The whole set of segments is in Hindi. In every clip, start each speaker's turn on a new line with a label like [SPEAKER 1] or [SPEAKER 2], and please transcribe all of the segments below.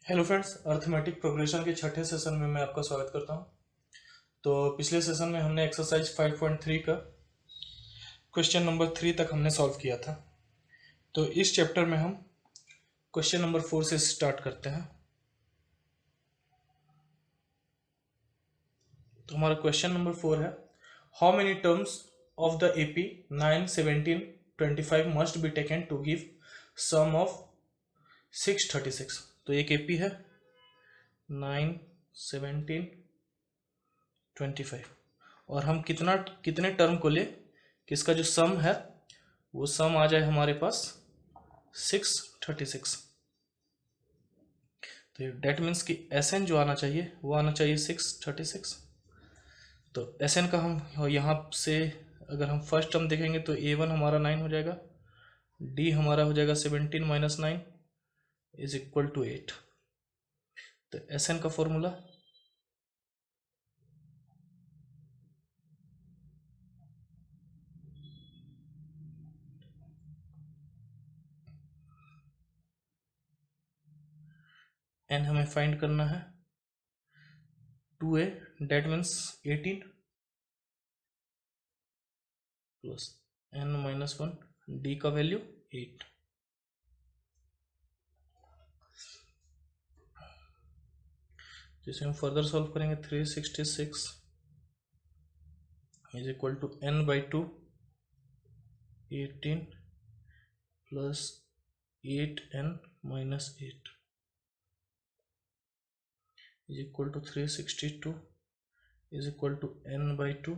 [SPEAKER 1] हेलो फ्रेंड्स, अर्थमेटिक प्रोग्रेशन के छठे सेशन में मैं आपका स्वागत करता हूं। तो पिछले सेशन में हमने एक्सरसाइज 5.3 का क्वेश्चन नंबर 3 तक हमने सॉल्व किया था। तो इस चैप्टर में हम क्वेश्चन नंबर 4 से स्टार्ट करते हैं। तो हमारा क्वेश्चन नंबर 4 है, how many terms of the AP 9, 17, 25 must be taken to give sum of 636। तो एक एपी है 9, 17, 25 और हम कितने टर्म को ले कि इसका जो सम है वो सम आ जाए हमारे पास 636। तो डेट मीन्स कि एस एन जो आना चाहिए वो आना चाहिए 636। तो एस एन का हम यहाँ से अगर हम फर्स्ट टर्म देखेंगे तो A1 हमारा 9 हो जाएगा, डी हमारा हो जाएगा 17 माइनस 9 इज इक्वल टू 8। तो एस एन का फॉर्मूला एन हमें फाइंड करना है 2A, that means 18 plus n minus 1, d का वैल्यू 8। जिसे हम फर्दर सॉल्व करेंगे 366 is equal to n by 2, 18 plus 8n minus 8 is equal to 362 is equal to n by 2।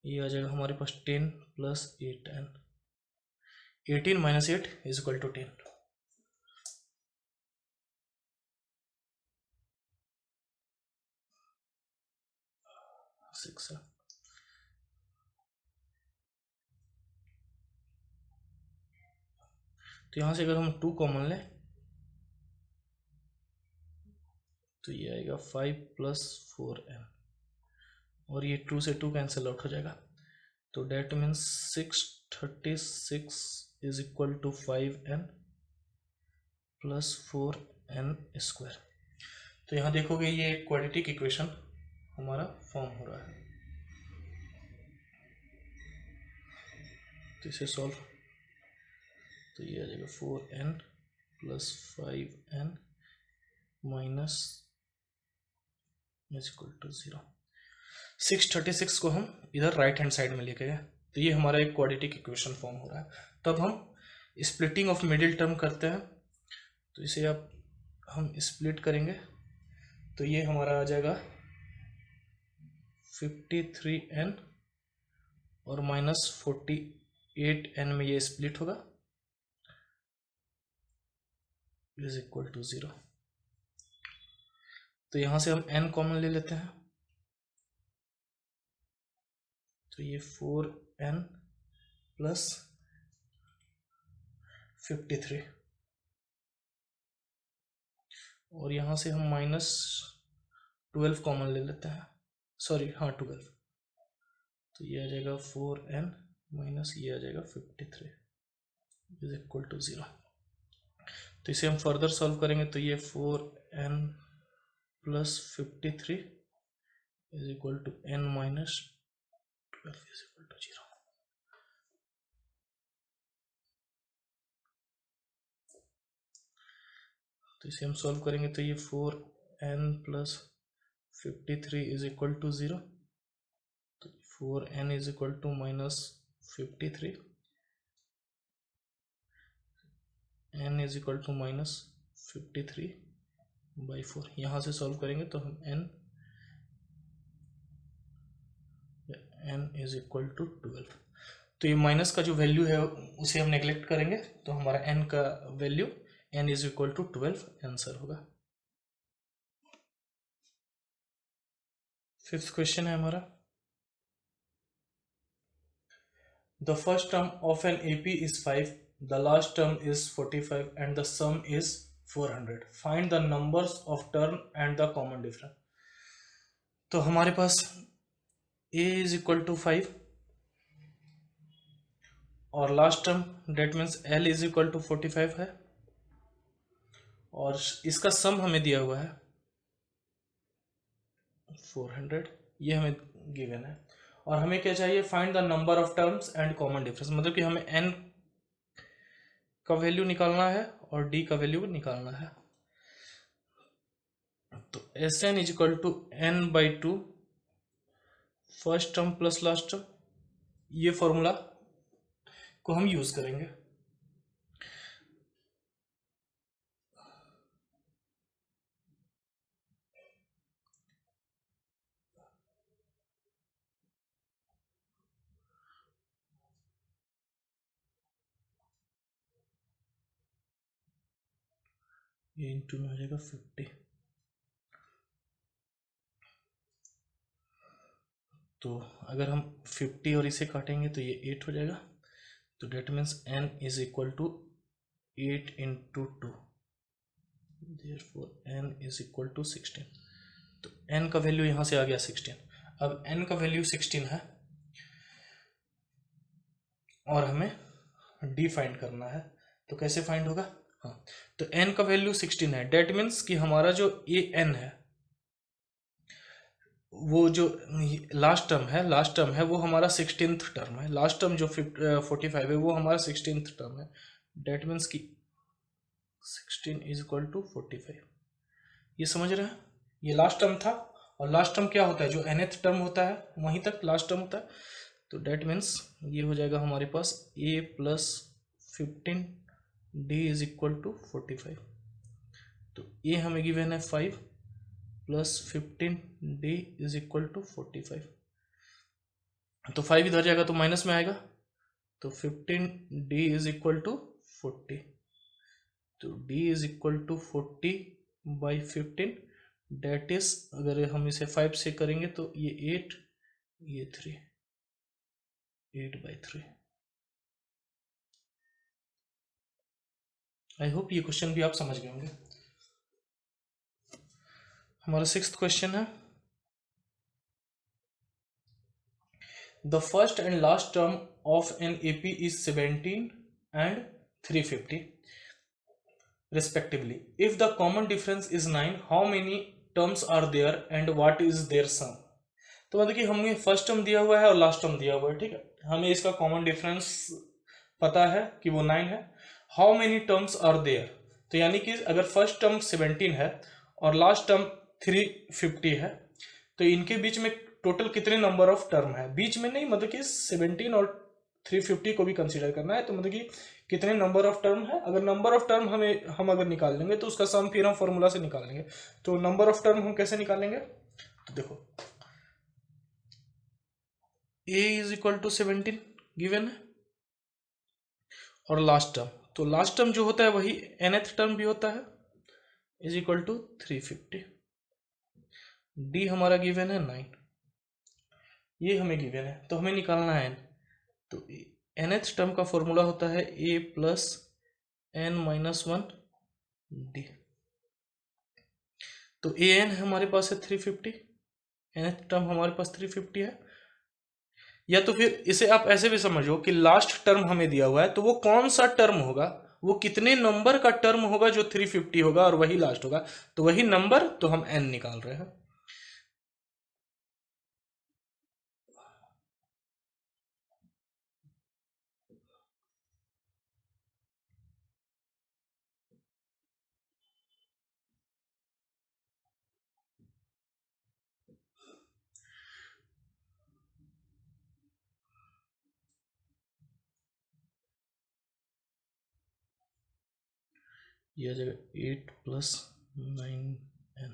[SPEAKER 1] ये आ जाएगा हमारे पास 10 plus 8n, 18 minus 8 is equal to 10। Six है। तो यहाँ से अगर हम 2 कॉमन लें तो ये आएगा 5 प्लस 4n और ये 2 से 2 कैंसिल आउट हो जाएगा। तो that means 636 is equal to 5n plus 4n square. तो यहाँ देखोगे ये क्वाड्रेटिक इक्वेशन हमारा फॉर्म हो रहा है। तो इसे सॉल्व तो ये आ जाएगा 4n plus 5n minus is equal to 0। 636 को हम इधर राइट हैंड साइड में लेके गए तो ये हमारा एक क्वाड्रेटिक इक्वेशन फॉर्म हो रहा है। तब हम स्प्लिटिंग ऑफ मिडिल टर्म करते हैं। तो इसे अब हम स्प्लिट करेंगे तो ये हमारा आ जाएगा 53n और माइनस 48n में ये स्प्लिट होगा इज इक्वल टू 0। तो यहां से हम n कॉमन ले लेते हैं तो ये 4n प्लस 53 और यहाँ से हम माइनस 12 कॉमन ले लेते हैं, सॉरी हाँ 12। तो ये आ जाएगा 4n माइनस ये आ जाएगा 53 इज इक्वल टू 0। तो इसे हम फर्दर सॉल्व करेंगे तो ये 4n plus 53 is equal to n minus 12 is equal to 0। तो इसे हम सॉल्व करेंगे तो ये 4n plus 53 is equal to 0। तो 4n is equal to minus 53, n is equal to minus 53 by 4। यहाँ से सॉल्व करेंगे तो हम n इज इक्वल टू 12। तो ये माइनस का जो वैल्यू है उसे हम नेग्लेक्ट करेंगे तो हमारा n का value n is equal to 12 answer होगा। फिफ्थ क्वेश्चन है हमारा, the first term of an AP is 5, the last term is 45 and the sum is 400। Find the numbers of term and the common difference. तो हमारे पास a इज इक्वल टू 5 और last term that means l is equal to 45 है और इसका सम हमें दिया हुआ है 400, ये हमें गिवन है। और हमें क्या चाहिए, find the number of terms and common difference, मतलब कि हमें n का वैल्यू निकालना है और d का वैल्यू निकालना है। तो Sn is equal to n/2 first term plus last term, ये फॉर्मूला को हम यूज करेंगे। ये इंटू में हो जाएगा 50, तो अगर हम 50 और इसे काटेंगे तो ये 8 हो जाएगा। तो that means n is equal to 8 into 2, therefore n is equal to 16। तो n का वैल्यू यहाँ से आ गया 16। अब n का वैल्यू 16 है और हमें d फाइंड करना है। तो कैसे फाइंड होगा, हाँ, तो n का वैल्यू 16 है, डेट मीन्स कि हमारा जो ए n है, वो जो लास्ट टर्म है वो हमारा 16th टर्म है। लास्ट टर्म जो 45 है वो हमारा 16th टर्म है। डेट मीन्स कि 16 इज इक्वल टू 45। ये समझ रहे हैं, ये लास्ट टर्म था, और लास्ट टर्म क्या होता है, जो nth टर्म होता है वहीं तक लास्ट टर्म होता है। तो डेट मीन्स ये हो जाएगा हमारे पास a plus 15 d is equal to 45। तो a हमें गिवन है 5 plus 15 d is equal to 45। तो 5 इधर जाएगा तो माइनस में आएगा, तो 15 d इज इक्वल टू 40। तो d is equal to 40 by 15, that is, अगर हम इसे 5 से करेंगे तो ये 8, ये 3, 8/3। आई होप ये क्वेश्चन भी आप समझ गए होंगे। हमारा 6th क्वेश्चन है, the first and last term of an AP is 17 and 350 respectively. If the common difference is 9, how many terms are there and what is their sum? तो मतलब कि हमें फर्स्ट टर्म दिया हुआ है और लास्ट टर्म दिया हुआ है, ठीक है, हमें इसका कॉमन डिफरेंस पता है कि वो 9 है। How many terms are there, तो यानी कि अगर फर्स्ट टर्म 17 है और लास्ट टर्म 350 है, तो इनके बीच में टोटल कितने नंबर ऑफ टर्म है, बीच में नहीं, मतलब कि 17 और 350 को भी कंसीडर करना है। तो मतलब कि कितने नंबर ऑफ टर्म है, अगर नंबर ऑफ टर्म हम अगर निकाल लेंगे तो उसका सम फिर हम फॉर्मूला से निकाल लेंगे। तो नंबर ऑफ टर्म हम कैसे निकालेंगे, तो देखो a is equal to 17 given है, और लास्ट टर्म, तो लास्ट टर्म जो होता है वही nth टर्म भी होता है, इज इक्वल टू 350। d हमारा गिवन है 9, ये हमें गिवन है, तो हमें निकालना है n। तो nth टर्म का फॉर्मूला होता है a प्लस n-1 d। तो an हमारे पास है 350, nth टर्म हमारे पास 350 है। या तो फिर इसे आप ऐसे भी समझो कि लास्ट टर्म हमें दिया हुआ है, तो वो कौन सा टर्म होगा, वो कितने नंबर का टर्म होगा जो 350 होगा और वही लास्ट होगा, तो वही नंबर, तो हम n निकाल रहे हैं। ये आ जाएगा 8 प्लस 9n,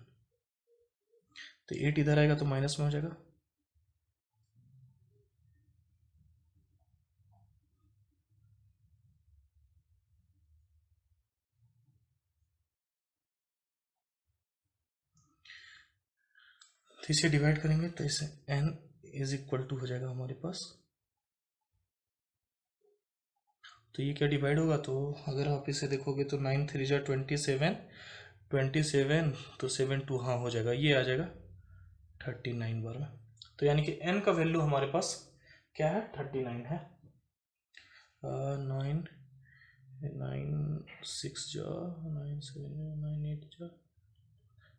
[SPEAKER 1] तो 8 इधर आएगा तो माइनस में हो जाएगा। तो इसे डिवाइड करेंगे तो इसे n इज इक्वल टू हो जाएगा हमारे पास, तो ये क्या डिवाइड होगा, तो अगर आप इसे देखोगे तो 9 3 जा 27, 27 तो 7 2 हाँ हो जाएगा, ये आ जाएगा 39 बार में। तो यानी कि n का वैल्यू हमारे पास क्या है, 39 है। 9 9 6 जा 9 7 9 8 जा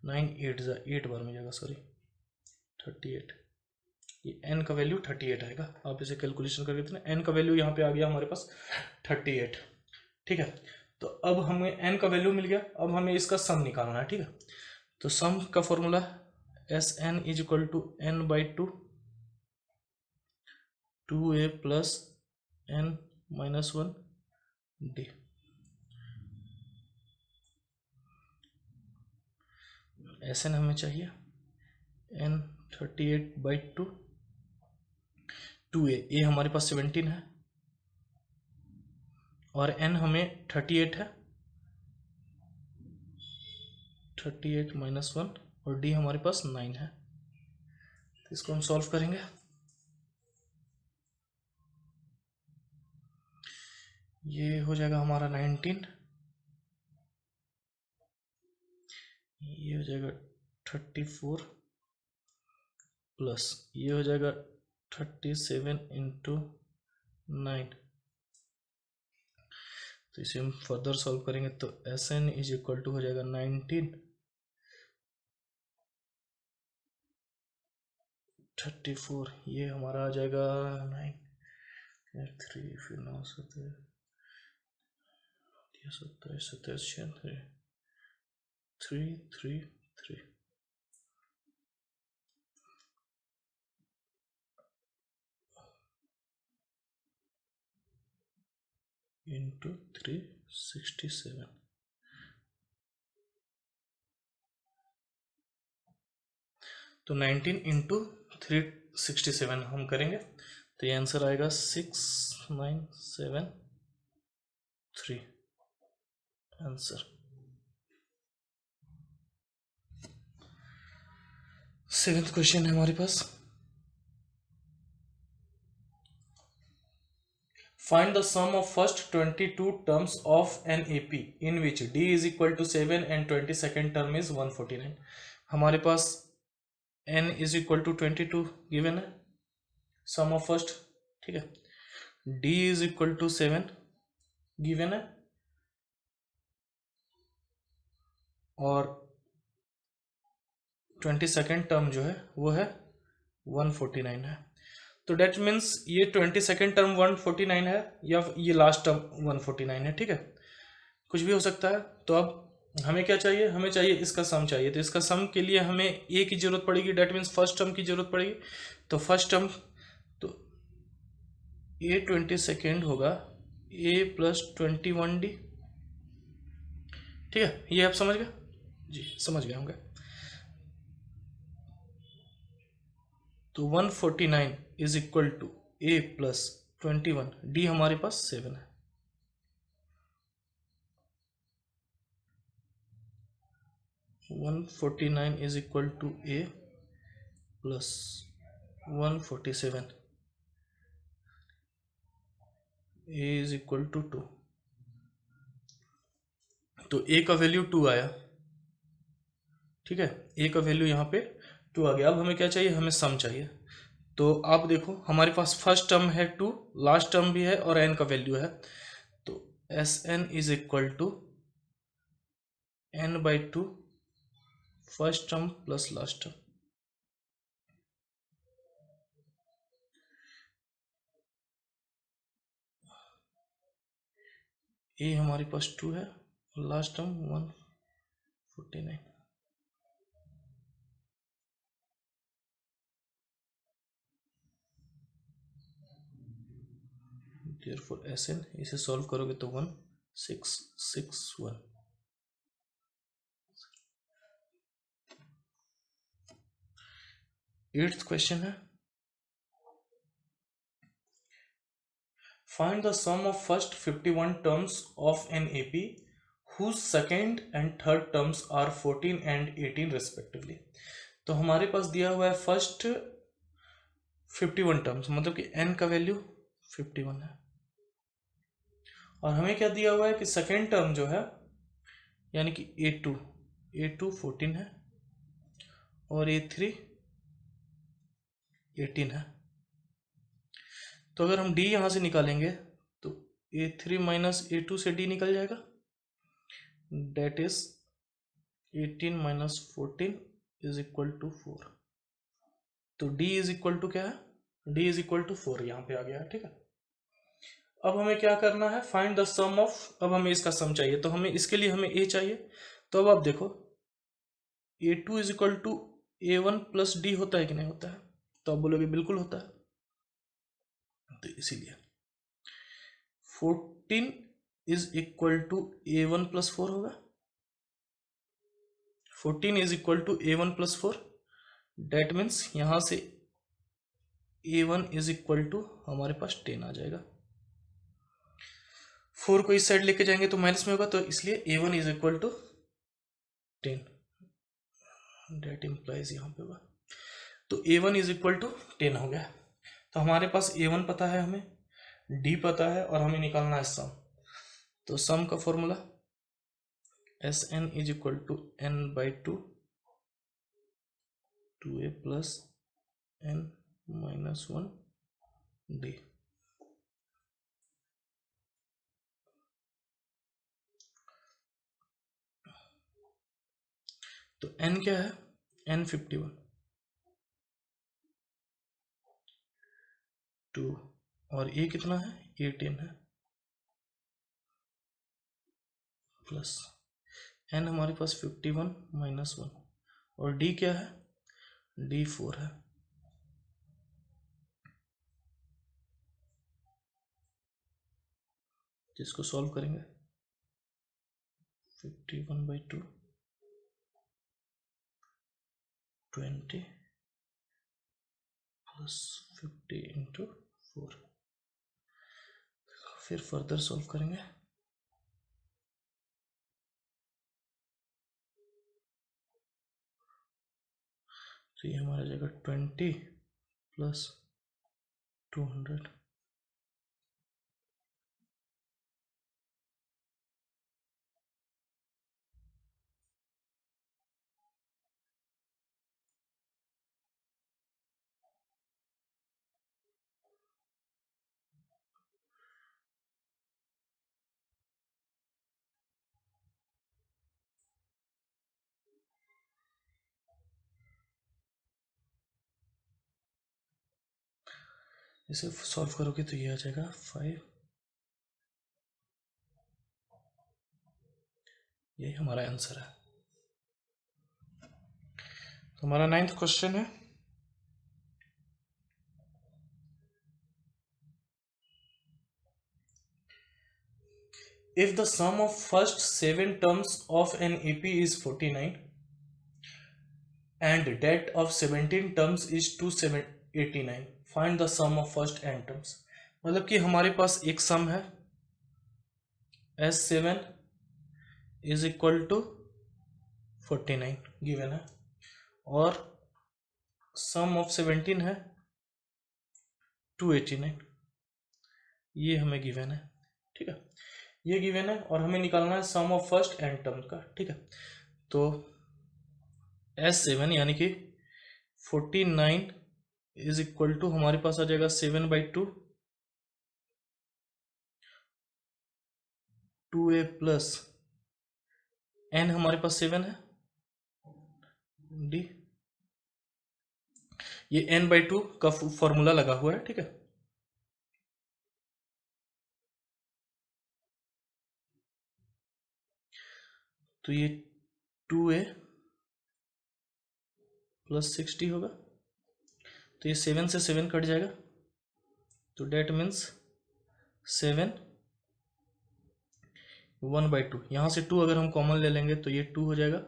[SPEAKER 1] 9 8 जा 8 बार में जाएगा, सॉरी 38। ये n का वैल्यू 38 आएगा। आप इसे कैलकुलेशन करके देना, n का वैल्यू यहाँ पे आ गया हमारे पास 38। ठीक है, तो अब हमें n का वैल्यू मिल गया, अब हमें इसका सम निकालना है। ठीक है, तो सम का formula Sn is equal to n by 2 2a plus n minus 1 d। Sn हमें चाहिए n 38 बाई 2 2a हमारे पास 17 है और n हमें 38 है, 38 माइनस 1 और d हमारे पास 9 है। तो इसको हम सॉल्व करेंगे। ये हो जाएगा हमारा 19, ये हो जाएगा 34 प्लस ये हो जाएगा 37 इंटू 9। तो इसे हम फर्दर सॉल्व करेंगे तो Sn इज इक्वल टू हो जाएगा 19 34, ये हमारा आ जाएगा 9 3 फिर 9 27 27 3 3 3 इंटू 367। तो 19 इंटू 367 हम करेंगे तो ये आंसर आएगा 6973 आंसर। 7th क्वेश्चन है हमारे पास। Find the sum of first 22 terms of an AP in which D is equal to 7 and 22nd term is 149। हमारे पास n is equal to 22 given है, sum of first। ठीक है, D is equal to 7 given है और 22nd टर्म जो है वो है 149 है। तो डेट मीन्स ये 22nd टर्म 149 है या ये लास्ट टर्म 149 है। ठीक है, कुछ भी हो सकता है। तो अब हमें क्या चाहिए, हमें चाहिए इसका सम चाहिए। तो इसका सम के लिए हमें ए की जरूरत पड़ेगी, डेट मीन्स फर्स्ट टर्म की जरूरत पड़ेगी। तो फर्स्ट टर्म तो ए 22nd होगा ए प्लस 21d। ठीक है, ये आप समझ गए जी, समझ गए होंगे। तो 149 is equal to A plus 21, d हमारे पास 7 है। One 49 is equal to A plus 147, A is equal to 2। तो ए का वैल्यू 2 आया। ठीक है, ए का वैल्यू यहाँ पे 2 आ गया। अब हमें क्या चाहिए, हमें सम चाहिए। तो आप देखो हमारे पास फर्स्ट टर्म है 2, लास्ट टर्म भी है और एन का वैल्यू है। तो S N is equal to N by 2 first term plus last term. A हमारे पास 2 है और last term 149। Therefore S N, इसे सॉल्व करोगे तो 1661। 8th क्वेश्चन है, find the sum of first 51 terms of an AP whose second and third terms are 14 and 18 respectively। तो हमारे पास दिया हुआ है फर्स्ट 51 टर्म्स, मतलब कि n का वैल्यू 51 है और हमें क्या दिया हुआ है कि सेकेंड टर्म जो है यानी कि a2 14 है और a3 18 है। तो अगर हम d यहां से निकालेंगे तो A3 माइनस A2 से D निकल जाएगा, that is 18 minus 14 is equal to 4। तो D इज इक्वल टू क्या है, D इज इक्वल टू 4 यहाँ पे आ गया है, ठीक है। अब हमें क्या करना है, फाइंड द सम ऑफ, अब हमें इसका सम चाहिए, तो हमें इसके लिए हमें A चाहिए। तो अब आप देखो A2 is equal to A1 plus D होता है कि नहीं होता है, तो आप बोलोगे बिल्कुल होता है। तो इसीलिए 14 is equal to A1 plus 4 होगा, 14 is equal to A1 plus 4, that means यहां से A1 इज इक्वल टू हमारे पास 10 आ जाएगा। 4 को इस साइड लेके जाएंगे तो माइनस में होगा, तो इसलिए A1 is equal to 10, that implies यहाँ पे होगा। तो A1 इज इक्वल टू 10 हो गया। तो हमारे पास A1 पता है, हमें D पता है, और हमें निकालना है सम। तो सम का formula Sn is equal to n by 2 2a plus n minus 1 D। तो n क्या है, n 51, 2, और a कितना है, 18 है, प्लस n हमारे पास 51 माइनस 1, और d क्या है, d 4 है। जिसको सॉल्व करेंगे 51 बाई 2 20 प्लस 50 इंटू 4, फिर फर्दर सॉल्व करेंगे। तो ये हमारा जाएगा 20 प्लस 200, इसे सॉल्व करोगे तो ये आ जाएगा 5। यही हमारा आंसर है। तो हमारा 9th क्वेश्चन है, if the sum of first 7 terms of an AP is 49 and that of 17 terms is 289, find the sum of first n terms। मतलब कि हमारे पास एक सम है S7 is equal to 49 given है, और सम ऑफ 17 है 289, ये हमें गिवन है, ठीक है, ये गिवन है, और हमें निकालना है सम ऑफ फर्स्ट एन टर्म का, ठीक है। तो S7 यानी कि 49 इज इक्वल टू हमारे पास आ जाएगा 7 बाई 2 2a प्लस n हमारे पास 7 है d, ये n बाई 2 का फॉर्मूला लगा हुआ है, ठीक है। तो ये 2a प्लस 60 होगा, तो ये 7 से 7 कट जाएगा, तो डेट मीन्स 7 1 बाई 2, यहाँ से 2 अगर हम कॉमन ले लेंगे तो ये 2 हो जाएगा,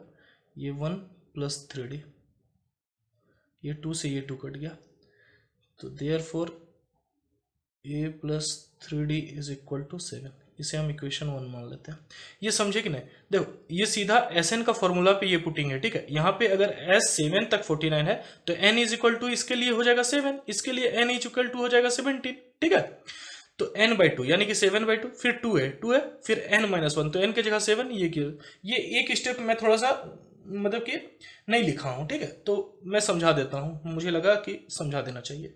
[SPEAKER 1] ये 1 प्लस 3d, ये 2 से ये 2 कट गया, तो therefore a plus 3d is equal to 7। इसे हम इक्वेशन 1 मान लेते हैं। ये समझे कि नहीं, देखो ये सीधा Sn का फॉर्मूला पे ये पुटिंग है, ठीक है। यहाँ पे अगर S7 तक 49 है तो n इज इक्वल टू इसके लिए हो जाएगा 7, इसके लिए n इज इक्वल टू हो जाएगा 17, ठीक है। तो n बाई 2 यानी कि 7 बाई 2, फिर 2 है फिर n माइनस 1, तो n की जगह 7, ये एक स्टेप मैं थोड़ा सा मतलब कि नहीं लिखा हूँ, ठीक है, तो मैं समझा देता हूँ, मुझे लगा कि समझा देना चाहिए।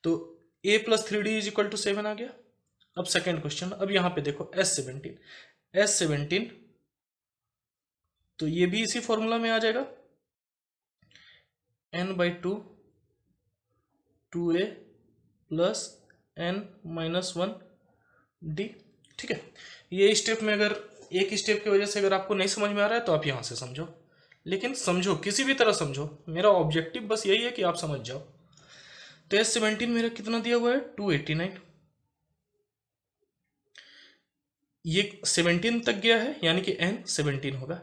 [SPEAKER 1] तो a plus 3d is equal to 7 आ गया, अब सेकेंड क्वेश्चन, अब यहाँ पे देखो S17 तो ये भी इसी फॉर्मूला में आ जाएगा, n/2 2a plus n-1 d। ठीक है, ये स्टेप में अगर एक स्टेप की वजह से अगर आपको नहीं समझ में आ रहा है तो आप यहाँ से समझो, लेकिन समझो किसी भी तरह समझो, मेरा ऑब्जेक्टिव बस यही है कि आप समझ जाओ। तो S17 मेरा कितना दिया हुआ है 289, ये 17 तक गया है यानी कि n17 होगा।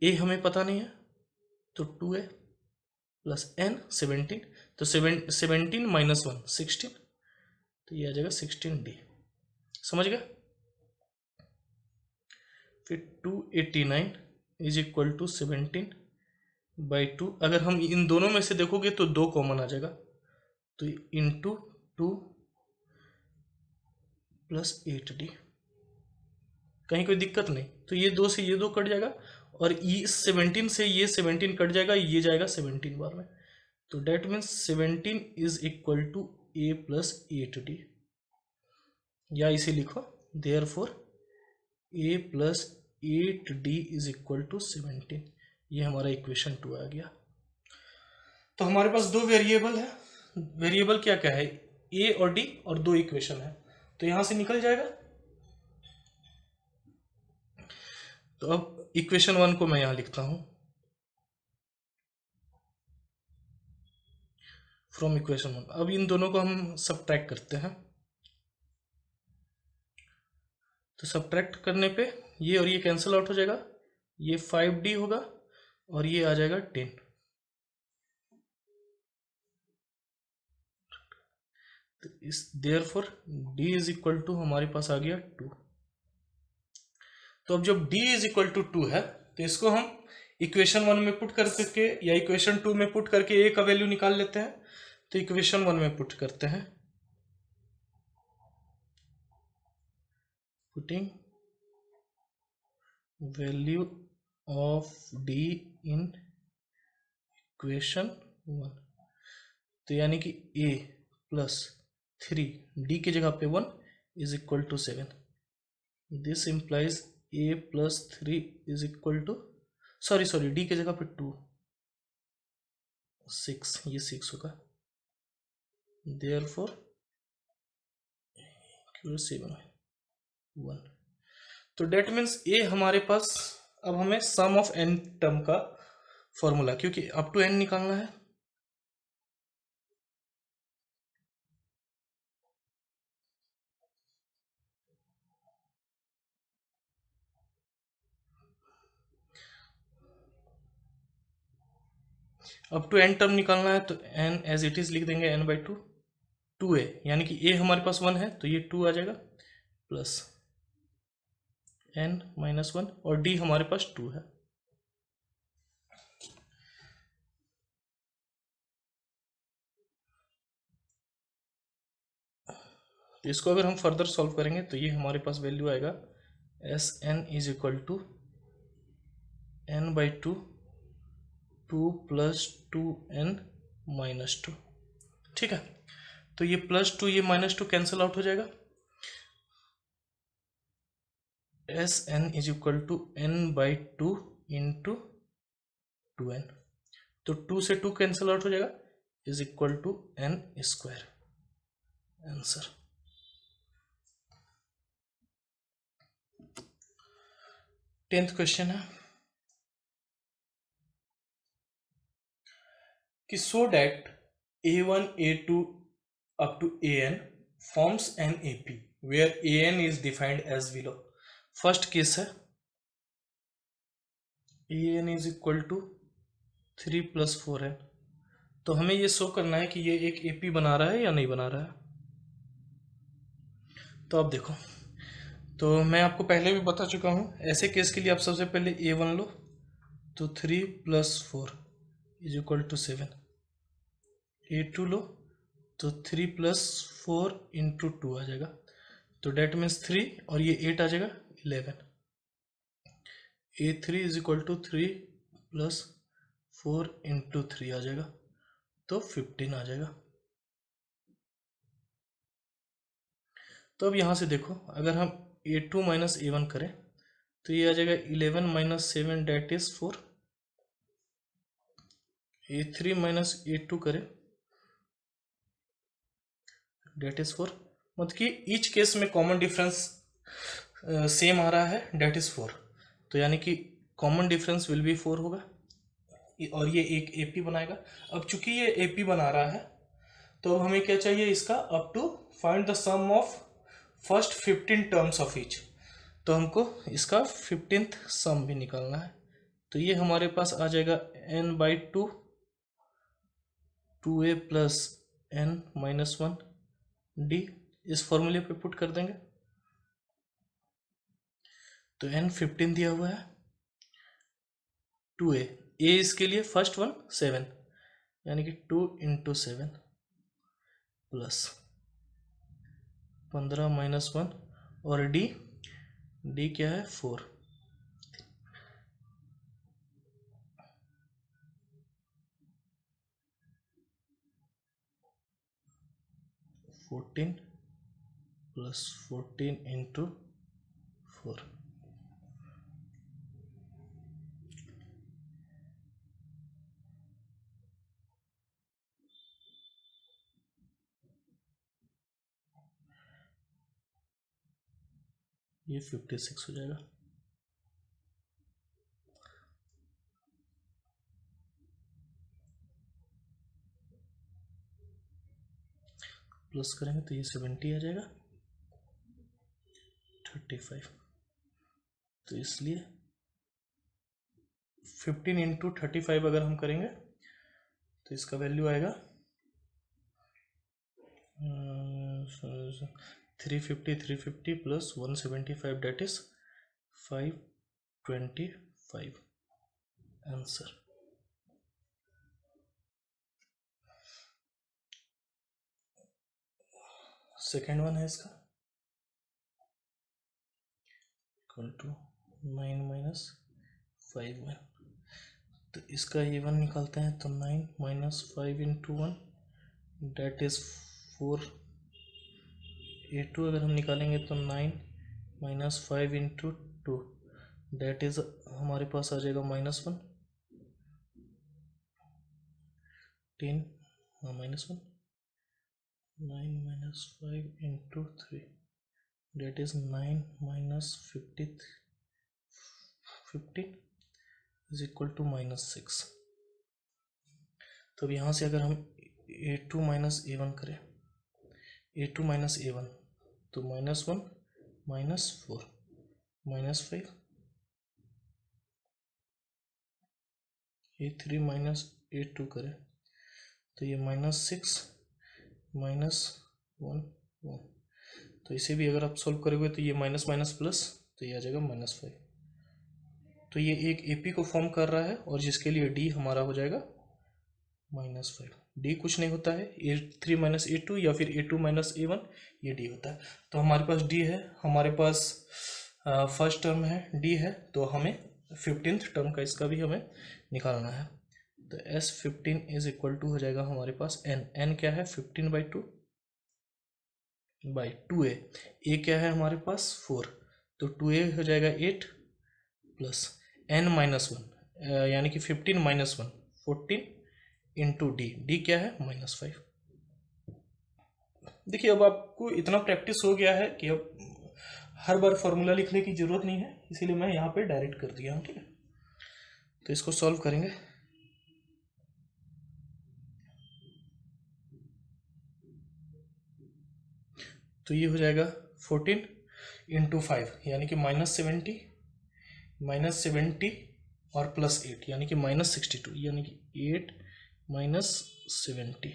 [SPEAKER 1] ए हमें पता नहीं है तो 2a प्लस n17, तो 17 माइनस 1 16, तो ये आ जाएगा 16d। समझ गए? फिर 289 इज इक्वल टू 17/2, अगर हम इन दोनों में से देखोगे तो 2 कॉमन आ जाएगा, तो इंटू 2 प्लस 8d, कहीं कोई दिक्कत नहीं, तो ये 2 से ये 2 कट जाएगा, और ये 17 से ये 17 कट जाएगा, ये जाएगा 17 बार में, तो that means 17 is equal to a plus 8d, या इसे लिखो therefore a plus 8d is equal to 17। ये हमारा इक्वेशन 2 आ गया। तो हमारे पास दो वेरिएबल है, वेरिएबल क्या क्या है, a और d, और दो इक्वेशन है, तो यहां से निकल जाएगा। तो अब इक्वेशन 1 को मैं यहां लिखता हूं, फ्रॉम इक्वेशन 1। अब इन दोनों को हम सबट्रैक्ट करते हैं, तो सबट्रैक्ट करने पे ये और ये कैंसिल आउट हो जाएगा, ये 5d होगा और ये आ जाएगा 10, तो इस therefore d is equal to हमारे पास आ गया 2। तो अब जब d इज इक्वल टू 2 है तो इसको हम इक्वेशन 1 में पुट करके या इक्वेशन 2 में पुट करके a का वैल्यू निकाल लेते हैं। तो इक्वेशन 1 में पुट करते हैं, putting value of d in equation 1, तो यानी कि a प्लस 3 d की जगह पे 1 is equal to 7, this implies a plus 3 is equal to, sorry d की जगह पे 2 6, ये 6 होगा, देयरफॉर 7 1, तो डेट मीन्स a हमारे पास, अब हमें सम ऑफ n टर्म का फॉर्मूला, क्योंकि अप टू n निकालना है, अप टू n टर्म निकालना है, तो n एज इट इज लिख देंगे, n/2 2a, यानी कि a हमारे पास 1 है तो ये 2 आ जाएगा, प्लस n-1, और d हमारे पास 2 है। तो इसको अगर हम फर्दर सॉल्व करेंगे तो ये हमारे पास वैल्यू आएगा Sn is equal to n/2 2 plus 2n-2, ठीक है। तो ये +2 ये -2 कैंसिल आउट हो जाएगा, Sn is equal to n/2 into 2n, तो 2 से 2 कैंसिल आउट हो जाएगा, is equal to n²। Answer. 10th question है कि so that a1 a2 up to an forms an AP where an is defined as below। First case है an is equal to 3 + 4n, तो हमें ये शो करना है कि ये एक AP बना रहा है या नहीं बना रहा है। तो अब देखो, तो मैं आपको पहले भी बता चुका हूँ, ऐसे केस के लिए आप सबसे पहले a1 लो, तो 3 + 4 इज इक्वल टू 7, a2 लो तो 3 + 4 इंटू 2 आ जाएगा, तो डेट मीन्स 3 और ये 8 आ जाएगा 11, a3 is equal to 3 + 4 into 3 आ जाएगा, तो 15 आ जाएगा। तो अब यहाँ से देखो, अगर हम A2 माइनस A1 करें तो ये आ जाएगा 11 minus 7 date is 4। A3 minus A2 करें डेट इज 4, मतलब कि ईच केस में कॉमन डिफरेंस सेम आ रहा है, डेट इज 4। तो यानी कि कॉमन डिफरेंस विल बी 4 होगा और ये एक AP बनाएगा। अब चूंकि ये AP बना रहा है तो अब हमें क्या चाहिए इसका, up to find the sum of first 15 terms of each. तो हमको इसका 15th सम भी निकालना है। तो ये हमारे पास आ जाएगा n/2 2a plus n-1 d। इस फॉर्मूले पे पुट कर देंगे तो n 15 दिया हुआ है, 2a, a इसके लिए फर्स्ट वन 7, यानी कि 2 × 7 प्लस 15 - 1 और d क्या है 4। 14 प्लस 14 × 4। ये 56 हो जाएगा। प्लस करेंगे तो ये 70 आ जाएगा, 35। तो इसलिए 15 × 35 अगर हम करेंगे तो इसका वैल्यू आएगा 350 plus 175 that is 525 answer. Second one है इसका इक्वल टू 9 - 5 तो इसका ये 1 निकालते हैं तो 9 - 5 × 1 डेट इज 4। A2 अगर हम निकालेंगे तो 9 - 5 × 2 डेट इज हमारे पास आ जाएगा -1 10 -1 9 - 5 × 3 that is 9 - 15 is equal to -6। तो अब यहाँ से अगर हम A2 माइनस A1 करें, A2 माइनस A1 तो -1 - 4 -5, A3 माइनस A2 करें तो ये -6 -1 1। तो इसे भी अगर आप सॉल्व करोगे तो ये माइनस माइनस प्लस, तो ये आ जाएगा -5। तो ये एक AP को फॉर्म कर रहा है और जिसके लिए D हमारा हो जाएगा -5। D कुछ नहीं होता है, A3 माइनस A2 या फिर A2 माइनस A1, ये D होता है। तो हमारे पास D है, हमारे पास फर्स्ट टर्म है D है, तो हमें 15th टर्म का इसका भी हमें निकालना है। तो S15 इज इक्वल टू हो जाएगा हमारे पास n क्या है 15/2 बाई 2a, a क्या है हमारे पास 4, तो 2a हो जाएगा 8 प्लस n-1 यानी कि 15 - 1 14 इंटू डी क्या है -5। देखिए अब आपको इतना प्रैक्टिस हो गया है कि अब हर बार फॉर्मूला लिखने की जरूरत नहीं है, इसीलिए मैं यहाँ पे डायरेक्ट कर दिया हूँ। ठीक है, तो इसको सॉल्व करेंगे तो ये हो जाएगा 14 × 5 यानी कि -70 और +8 यानी कि -62, यानी कि 8 - 70।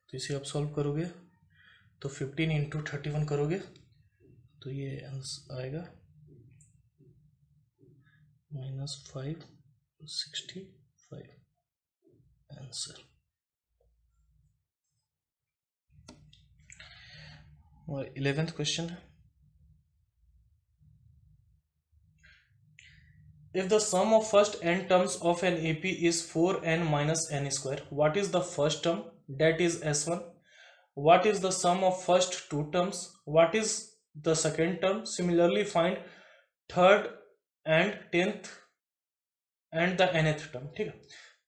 [SPEAKER 1] तो इसे आप सॉल्व करोगे तो 15 × 31 करोगे तो ये आंसर आएगा -5 65 आंसर। और 11th क्वेश्चन है, if the sum of first n terms of an AP is 4n minus n square, what is the first term, that is S1? What is the sum of first two terms? What is the second term? Similarly find third and 10th and the nth term। ठीक है,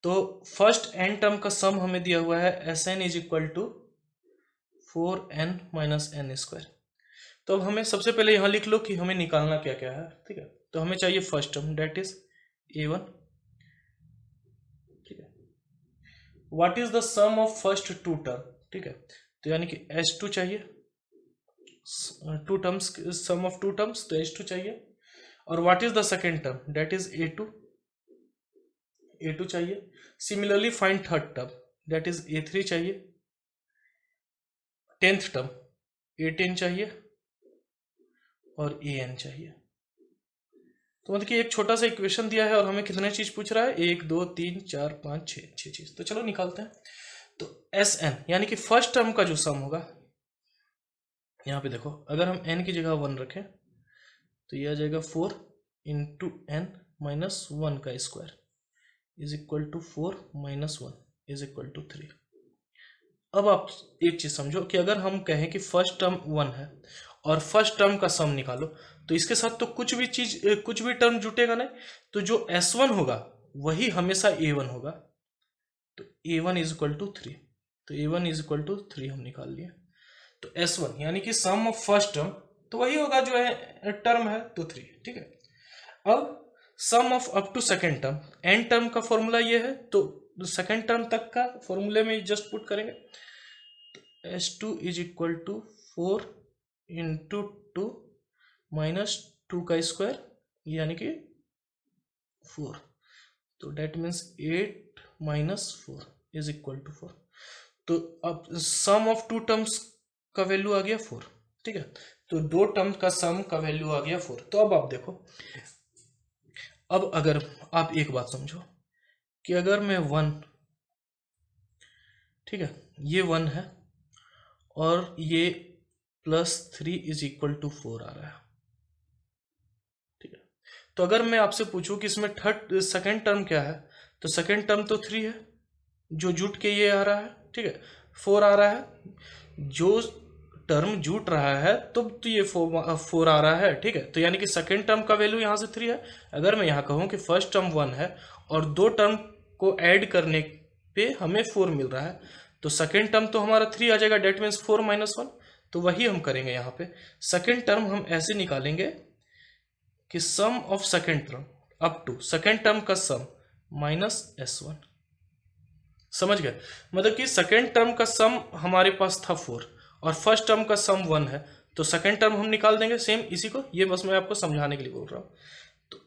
[SPEAKER 1] तो फर्स्ट n टर्म का सम हमें दिया हुआ है Sn is equal to 4n minus n square. तो अब हमें सबसे पहले यहाँ लिख लो कि हमें निकालना क्या क्या है। ठीक है, तो हमें चाहिए first term that is a1। ठीक है, what is the sum of first two term. ठीक है, तो यानी कि S2 चाहिए, two terms sum of two terms, तो S2 चाहिए। और what is the second term that is A2 चाहिए। Similarly find third term that is A3 चाहिए। 10th टर्म A10 चाहिए और an चाहिए। तो मतलब कि एक छोटा सा इक्वेशन दिया है और हमें कितने चीज पूछ रहा है, 1 2 3 4 5 6 चीज। तो चलो निकालते हैं। तो Sn यानी कि फर्स्ट टर्म का जो सम होगा, यहाँ पे देखो अगर हम n की जगह 1 रखें तो ये आ जाएगा 4 इंटू n माइनस 1 का square is equal to 4 minus 1 is equal to 3। अब आप एक चीज समझो कि अगर हम कहें कि फर्स्ट टर्म 1 है और फर्स्ट टर्म का सम निकालो, तो इसके साथ तो कुछ भी टर्म जुटेगा नहीं, तो जो S1 होगा वही हमेशा A1 होगा। तो A1 इज इक्वल टू 3, तो A1 इज इक्वल टू 3 हम निकाल लिए। तो S1 यानी कि सम ऑफ फर्स्ट टर्म तो वही होगा जो है टर्म है, तो 3। ठीक है, अब sum of up to second term, N term का फॉर्मूला ये है, तो सेकेंड टर्म तक का फॉर्मूले में जस्ट पुट करेंगे। तो S2 is equal to 4 into 2 minus 2 का स्क्वायर यानी कि 4, तो that means 8 minus 4 is equal to 4। तो अब सम ऑफ टू टर्म्स का वैल्यू आ गया 4। ठीक है, तो दो टर्म का सम का वैल्यू आ गया 4। तो अब आप देखो, अब अगर आप एक बात समझो कि अगर मैं 1, ठीक है, ये 1 है और ये +3 इज इक्वल टू 4 आ रहा है। ठीक है, तो अगर मैं आपसे पूछूं कि इसमें सेकेंड टर्म क्या है, तो सेकेंड टर्म तो 3 है जो जुट के ये आ रहा है। ठीक है, 4 आ रहा है, जो टर्म जुट रहा है तो ये 4 आ रहा है। ठीक है, तो यानी कि सेकेंड टर्म का वैल्यू यहाँ से 3 है। अगर मैं यहाँ कहूँ कि फर्स्ट टर्म 1 है और दो टर्म को ऐड करने पे हमें 4 मिल रहा है, तो सेकेंड टर्म तो हमारा 3 आ जाएगा, डेट मीन्स 4 माइनस 1। तो वही हम करेंगे यहाँ पे। सेकेंड टर्म हम ऐसे निकालेंगे कि sum of second term up to second term का सम माइनस S1। समझ गए, मतलब कि सेकेंड टर्म का सम हमारे पास था 4 और फर्स्ट टर्म का सम 1 है, तो सेकेंड टर्म हम निकाल देंगे सेम इसी को। ये बस मैं आपको समझाने के लिए बोल रहा हूँ। तो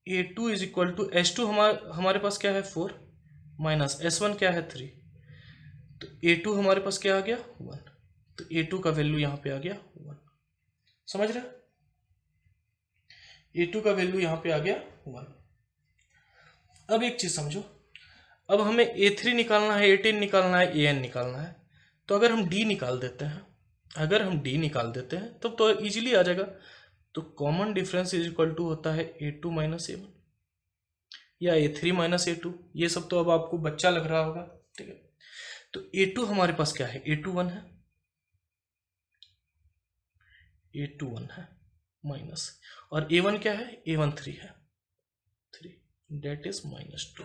[SPEAKER 1] A2 is equal to S2 हमारे पास क्या है 4 माइनस S1 क्या है 3, तो A2 हमारे पास क्या आ गया 1, तो A2 का वैल्यू यहाँ पे आ गया 1। समझ रहे, A2 का वैल्यू यहाँ पे आ गया 1। अब एक चीज समझो, अब हमें A3 निकालना है, A10 निकालना है, AN निकालना है। तो अगर हम D निकाल देते हैं, तो इजीली आ जाएगा। तो common difference is equal to होता है A2 माइनस A1 या A3 माइनस A2। ये सब तो अब आपको बच्चा लग रहा होगा। ठीक है, तो A2 हमारे पास क्या है, A2 1 है, A2 1 है माइनस, और A1 क्या है, A1 3 है, 3 डेट इज -2।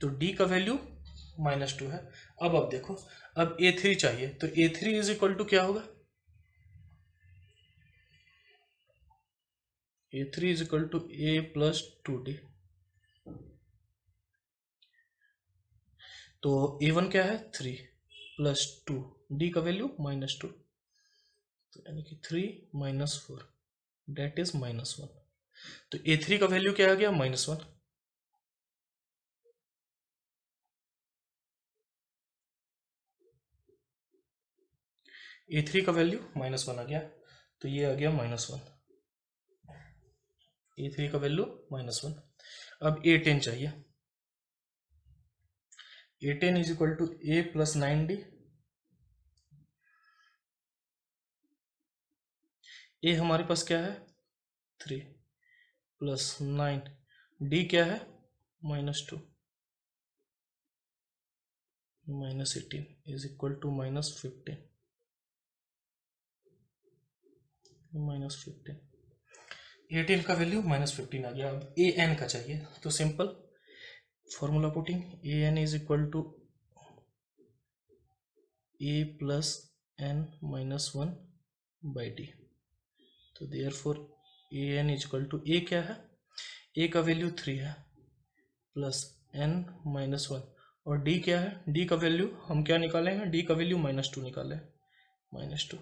[SPEAKER 1] तो D का वैल्यू -2 है। अब आप देखो, अब A3 चाहिए, तो A3 इज इक्वल टू क्या होगा, A3 is equal to A plus 2D। तो A1 क्या है 3 प्लस 2, D का वैल्यू -2, तो यानी कि 3 माइनस 4 डेट इज -1। तो A3 का वैल्यू क्या आ गया -1। A3 का वैल्यू -1 आ गया, तो ये आ गया -1। A3 का वैल्यू -1। अब A10 चाहिए। A10 is equal to A plus 9D। A हमारे पास क्या है 3 प्लस 9, D क्या है -2 -18 इज इक्वल टू -15 -15। 18 का वैल्यू -15 आ गया। अब AN का चाहिए, तो simple formula putting AN is equal to A plus N -1 by D। तो therefore AN is equal to A क्या है, A का वैल्यू 3 है प्लस N -1 और D क्या है, D का वैल्यू हम क्या निकालेंगे, D का वैल्यू -2 निकालें, -2।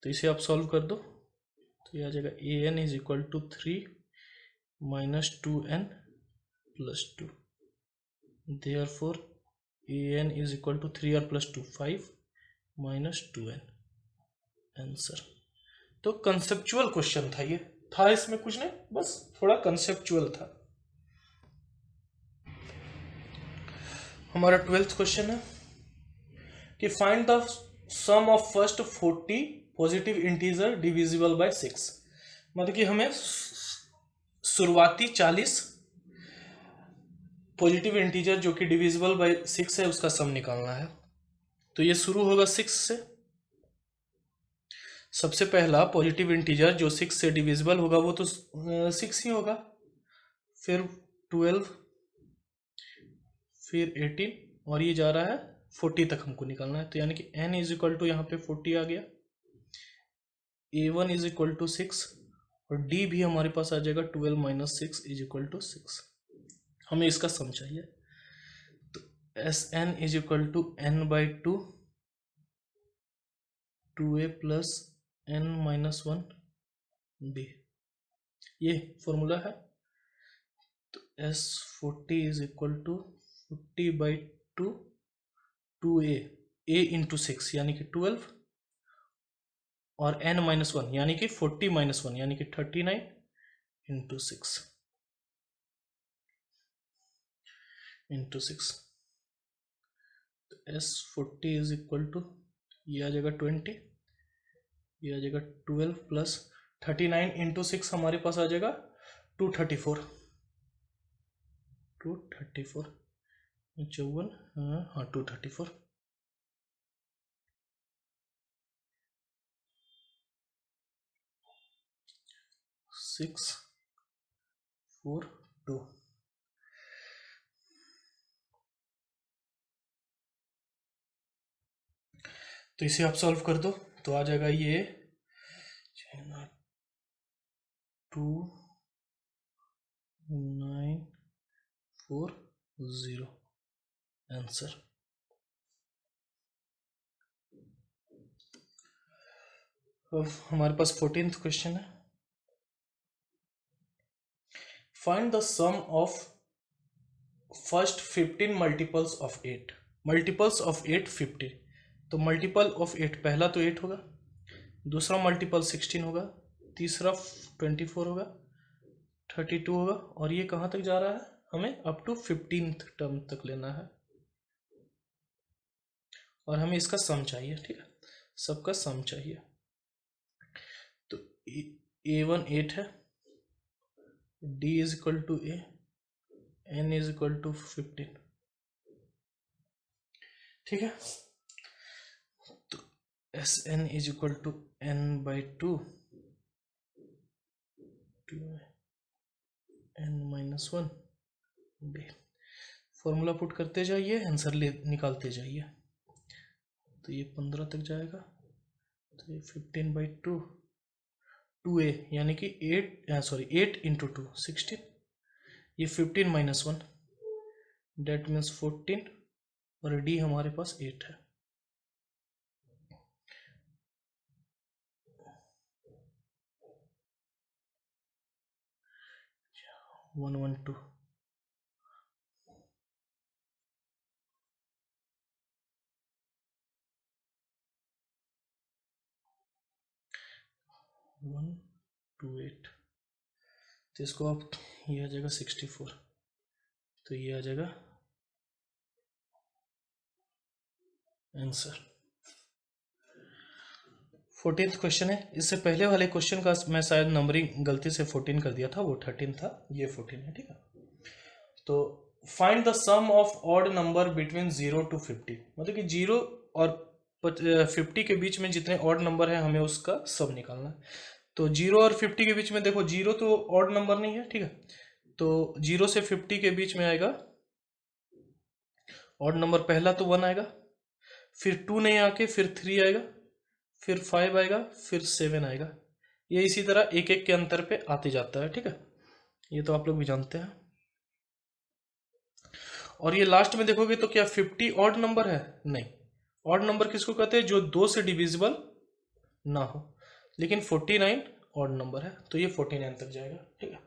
[SPEAKER 1] तो इसे आप सॉल्व कर दो तो ये आ जाएगा AN is equal to 3 -2N plus 2। Therefore AN is equal to 3 और प्लस 2 5 -2N आंसर। तो कंसेप्चुअल क्वेश्चन था, ये था इसमें कुछ नहीं, बस थोड़ा कंसेप्चुअल था। हमारा 12th क्वेश्चन है कि find the sum of first 40 positive integer divisible by 6। मतलब कि हमें शुरुआती 40 पॉजिटिव इंटीजर जो कि डिविजिबल बाय 6 है उसका सम निकालना है। तो ये शुरू होगा 6 से। सबसे पहला पॉजिटिव इंटीजर जो 6 से डिविजिबल होगा वो तो 6 ही होगा, फिर 12, फिर 18 और ये जा रहा है 40 तक हमको निकालना है। तो यानी कि n इज इक्वल टू यहाँ पे 40 आ गया, A1 इज इक्वल टू 6 और D भी हमारे पास आ जाएगा 12 माइनस 6 इज इक्वल टू 6। हमें इसका सम चाहिए। तो Sn is equal to n by 2 2a plus n minus 1 b, ये फॉर्मूला है। तो S40 is equal to 40 by 2 2a, a into 6 यानी कि 12 और n माइनस 1 यानी कि 40 माइनस 1 यानी कि 39 इंटू 6 इंटू 6। तो S40 इज इक्वल टू ये आ जाएगा 20, ये आ जाएगा 12 प्लस 39 इंटू 6 हमारे पास आ जाएगा 234 54, हाँ 234। 6 4 2। तो इसे आप सॉल्व कर दो तो आ जाएगा ये 2 9 4 0 आंसर। अब हमारे पास 14th क्वेश्चन है, find the sum of first 15 multiples of 8। Multiples of 8 15। तो मल्टीपल ऑफ 8 पहला तो 8 होगा, दूसरा मल्टीपल 16 होगा, तीसरा 24 होगा, 32 होगा और ये कहाँ तक जा रहा है, हमें अप टू 15th टर्म तक लेना है और हमें इसका सम चाहिए। ठीक है, सबका सम चाहिए। तो A1 8 है, D is equal to A, N is equal to 15। ठीक है, तो Sn is equal to N by 2 N minus 1 B। Formula put करते जाइए, आंसर ले निकालते जाइए। तो ये 15 तक जाएगा, तो ये 15 बाई 2 2a यानी कि 8 इंटू 2 16, ये 15 माइनस 1 डेट मीन्स 14 और D हमारे पास 8 है। वन 1 2 1 2 8 तो इसको आप, ये आ जाएगा 64, तो ये आ जाएगा आंसर। 14th क्वेश्चन है। इससे पहले वाले क्वेश्चन का मैं शायद नंबरिंग गलती से 14 कर दिया था, वो 13 था, ये 14 है, ठीक है। तो find the sum of odd number between 0 to 50, मतलब कि 0 और 50 के बीच में जितने ऑड नंबर है हमें उसका सम निकालना है। तो 0 और 50 के बीच में देखो, 0 तो ऑड नंबर नहीं है, ठीक है, तो 0 से 50 के बीच में आएगा ऑड नंबर, पहला तो 1 आएगा, फिर 2 नहीं आके फिर 3 आएगा, फिर 5 आएगा, फिर 7 आएगा। ये इसी तरह एक एक के अंतर पे आते जाता है, ठीक है, ये तो आप लोग भी जानते हैं। और ये लास्ट में देखोगे तो क्या 50 ऑड नंबर है? नहीं, ऑड नंबर किसको कहते हैं? जो 2 से डिविजिबल ना हो। लेकिन 49 ऑड नंबर है, तो ये 49 तक जाएगा, ठीक है।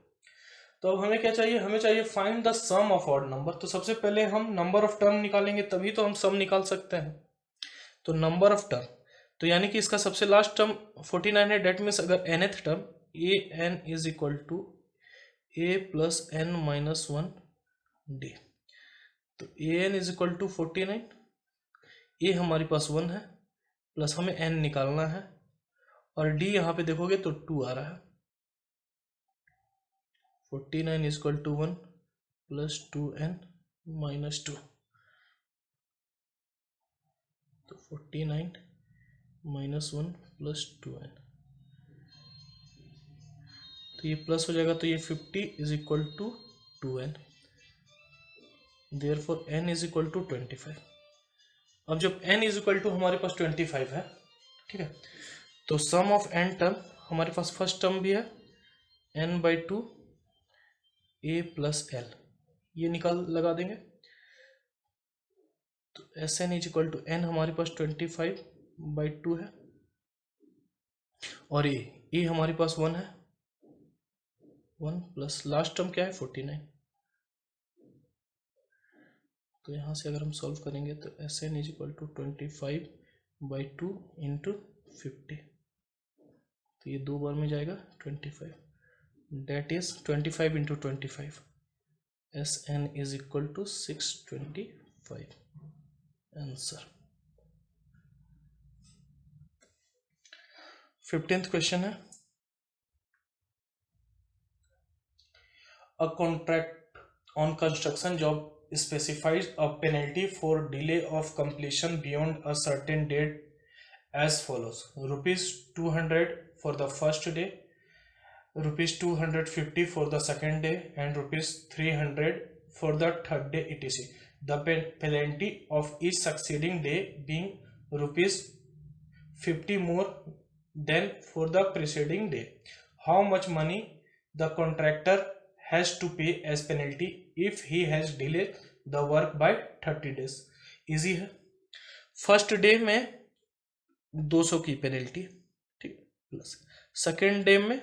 [SPEAKER 1] तो अब हमें क्या चाहिए? हमें चाहिए find the sum of odd number. तो सबसे पहले हम नंबर ऑफ टर्म निकालेंगे, तभी तो हम सम निकाल सकते हैं। तो नंबर ऑफ टर्म, तो यानी कि इसका सबसे लास्ट टर्म 49 है, डेट मीन्स अगर nth term A n is equal to A plus n minus 1 d, तो A n is equal to 49, A हमारे पास 1 है, प्लस हमें एन निकालना है, और डी यहाँ पे देखोगे तो 2 आ रहा है। 49 is equal to 1 plus 2n minus 2, तो 49 माइनस 1 प्लस 2n, तो ये प्लस हो जाएगा, तो ये 50 is equal to 2n, therefore n is equal to 25। अब जब n इज इक्वल टू हमारे पास 25 है, ठीक है, तो सम ऑफ n टर्म हमारे पास फर्स्ट टर्म भी है n/2 a प्लस एल, ये निकाल लगा देंगे, तो S N is equal to n हमारे पास 25/2 है, और ए हमारे पास 1 है, 1 प्लस लास्ट टर्म क्या है 49, तो यहाँ से अगर हम सॉल्व करेंगे तो S N is equal to 25/2 into 50, तो ये 2 बार में जाएगा 25, that is 25 into 25, S N is equal to 625 answer. 15th question है। A contract on construction job specifies a penalty for delay of completion beyond a certain date as follows: rupees 200 for the first day, rupees 250 for the second day, and rupees 300 for the third day, etc. The penalty of each succeeding day being rupees 50 more than for the preceding day. How much money the contractor has to pay as penalty if he has delayed the work by 30 days? Easy है। फर्स्ट डे में 200 की पेनल्टी, ठीक, प्लस सेकेंड डे में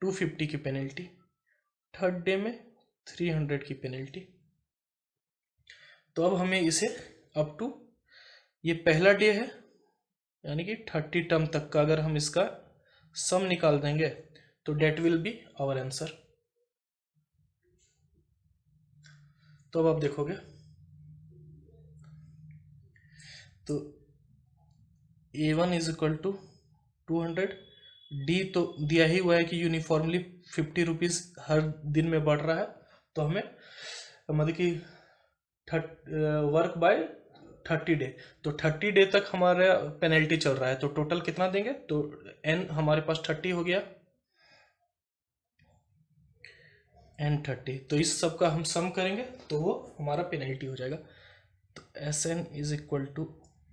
[SPEAKER 1] 250 की पेनल्टी, थर्ड डे में 300 की पेनल्टी। तो अब हमें इसे अप टू, ये पहला डे है यानी कि 30 टर्म तक का अगर हम इसका सम निकाल देंगे तो that will be our answer. तो अब आप देखोगे तो A1 is equal to 200, D तो दिया ही हुआ है कि यूनिफॉर्मली 50 रुपीज हर दिन में बढ़ रहा है, तो हमें मतलब कि वर्क बाय 30 डे, तो 30 डे तक हमारा पेनल्टी चल रहा है, तो टोटल कितना देंगे? तो n हमारे पास 30 हो गया, n 30, तो इस सब का हम सम करेंगे तो वो हमारा पेनल्टी हो जाएगा। तो S N is equal to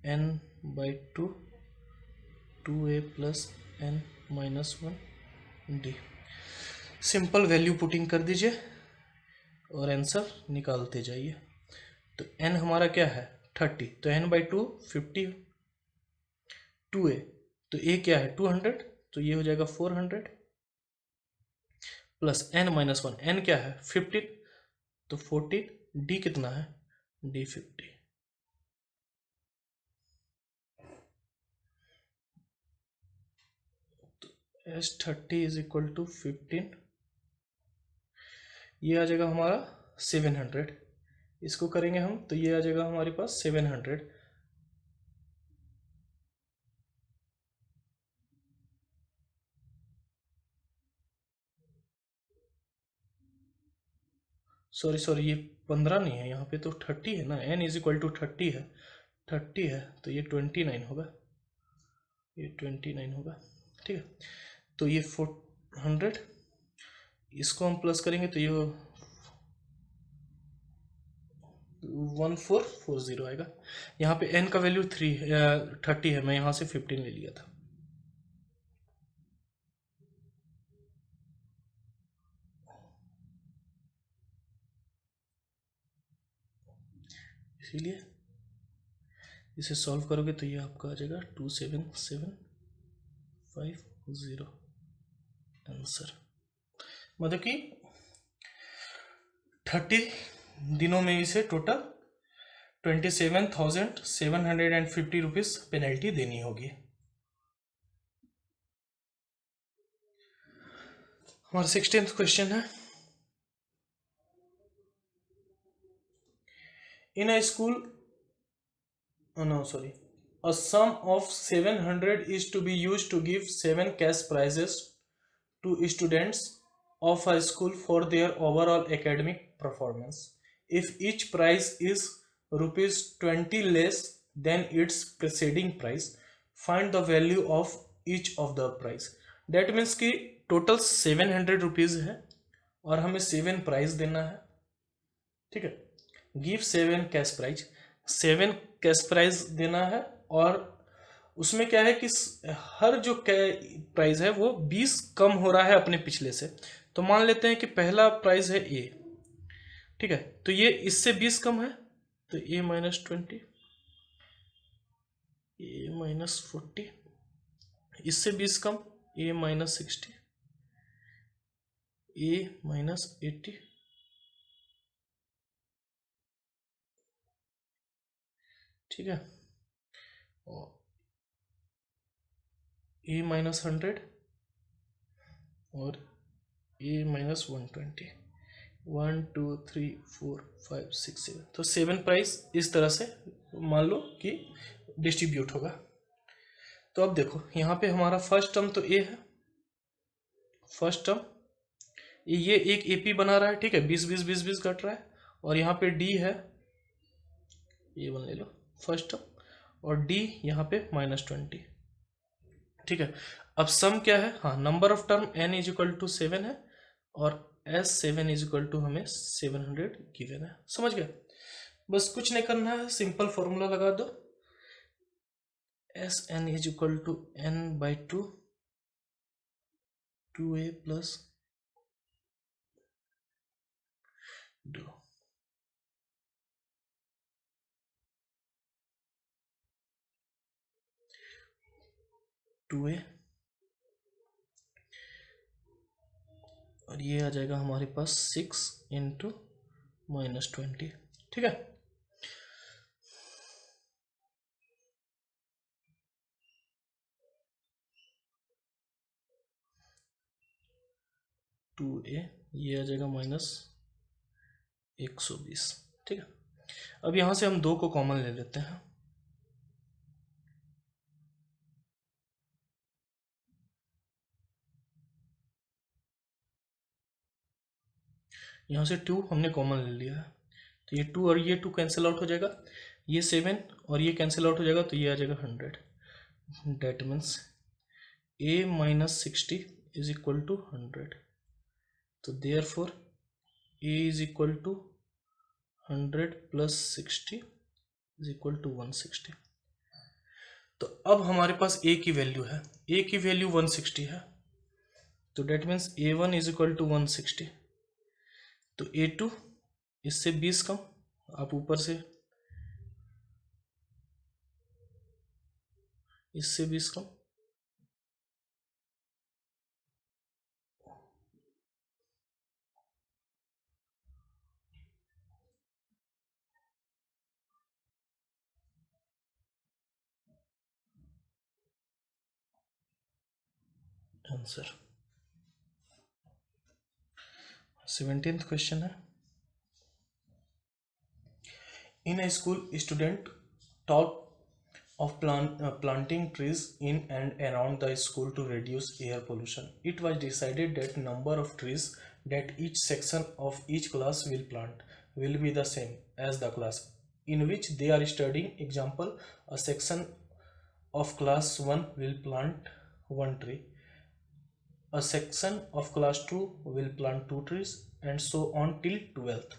[SPEAKER 1] n/2 2a plus n minus 1 d. Simple value putting कर दीजिए और आंसर निकालते जाइए। तो n हमारा क्या है 30, तो n/2 50, 2a, तो a क्या है 200, तो ये हो जाएगा 400 प्लस n माइनस 1, n क्या है 15, तो 14, d कितना है d 50, तो S30 इज इक्वल टू 15, ये आ जाएगा हमारा 700। इसको करेंगे हम तो ये आ जाएगा हमारे पास 700। सॉरी सॉरी, ये 15 नहीं है, यहाँ पे तो 30 है ना, n इज इक्वल टू 30 है, 30 है तो ये 29 होगा, ये 29 होगा। ठीक है, तो ये 400, इसको हम प्लस करेंगे तो ये 1440 आएगा। यहाँ पे n का वैल्यू 30 है, मैं यहाँ से 15 ले लिया था। इसीलिए इसे सॉल्व करोगे तो ये आपका आ जाएगा 27750 आंसर। मतलब कि 30 दिनों में इसे टोटल 27,750 रुपीज़ पेनल्टी देनी होगी। हमारा 16th क्वेश्चन है, in a school, no sorry, a sum of 700 is to be used to give 7 cash prizes to students of a school for their overall academic performance. If each prize is rupees 20 less than its preceding price, find the value of each of the prize. That means कि टोटल 700 रुपीज़ है और हमें 7 प्राइज देना है। ठीक है, give 7 cash prize, 7 cash prize देना है और उसमें क्या है कि हर जो प्राइज है वो 20 कम हो रहा है अपने पिछले से। तो मान लेते हैं कि पहला प्राइज है ए, ठीक है, तो ये इससे 20 कम है तो ए माइनस 20, ए माइनस 40, इससे 20 कम ए माइनस 60, ए माइनस 80, ठीक है, और ए माइनस 100 और ए माइनस 120, 1 2 3 4 5 6 7, तो 7 प्राइस इस तरह से मान लो कि डिस्ट्रीब्यूट होगा। तो अब देखो यहाँ पे हमारा फर्स्ट टर्म तो ए है, फर्स्ट टर्म ये एक एपी बना रहा है, ठीक है, 20 20 20 20 कट रहा है, और यहाँ पे डी है, ये वन ले लो फर्स्ट टर्म, और डी यहाँ पे -20, ठीक है। अब सम क्या है, हाँ number of term n is equal to 7 है और S7 इज इक्वल टू हमें 700 गिवन है, समझ गए। बस कुछ नहीं करना है, सिंपल फॉर्मूला लगा दो, Sn is equal to n/2 2a plus 2, और ये आ जाएगा हमारे पास 6 इंटू -20, ठीक है। -2a, ये आ जाएगा -120, ठीक है। अब यहाँ से हम 2 को कॉमन ले लेते हैं, यहाँ से 2 हमने कॉमन ले लिया है, तो ये 2 और ये 2 कैंसिल आउट हो जाएगा, ये 7 और ये कैंसिल आउट हो जाएगा, तो ये आ जाएगा 100। That means a minus 60 is equal to 100, तो therefore a is equal to 100 plus 60 is equal to 160। तो अब हमारे पास a की वैल्यू है, a की वैल्यू 160 है, तो that means a1 is equal to 160, तो a2 इससे 20 कम, आप ऊपर से इससे 20 कम, आंसर। 17th क्वेश्चन है, इन a school student taught of planting trees in and around the school to reduce air pollution. It was decided that number of trees that each section of each class will plant will be the same as the class in which they are studying. Example, a section of class 1 will plant 1 tree, a section of class 2 will plant 2 trees, and so on till 12th.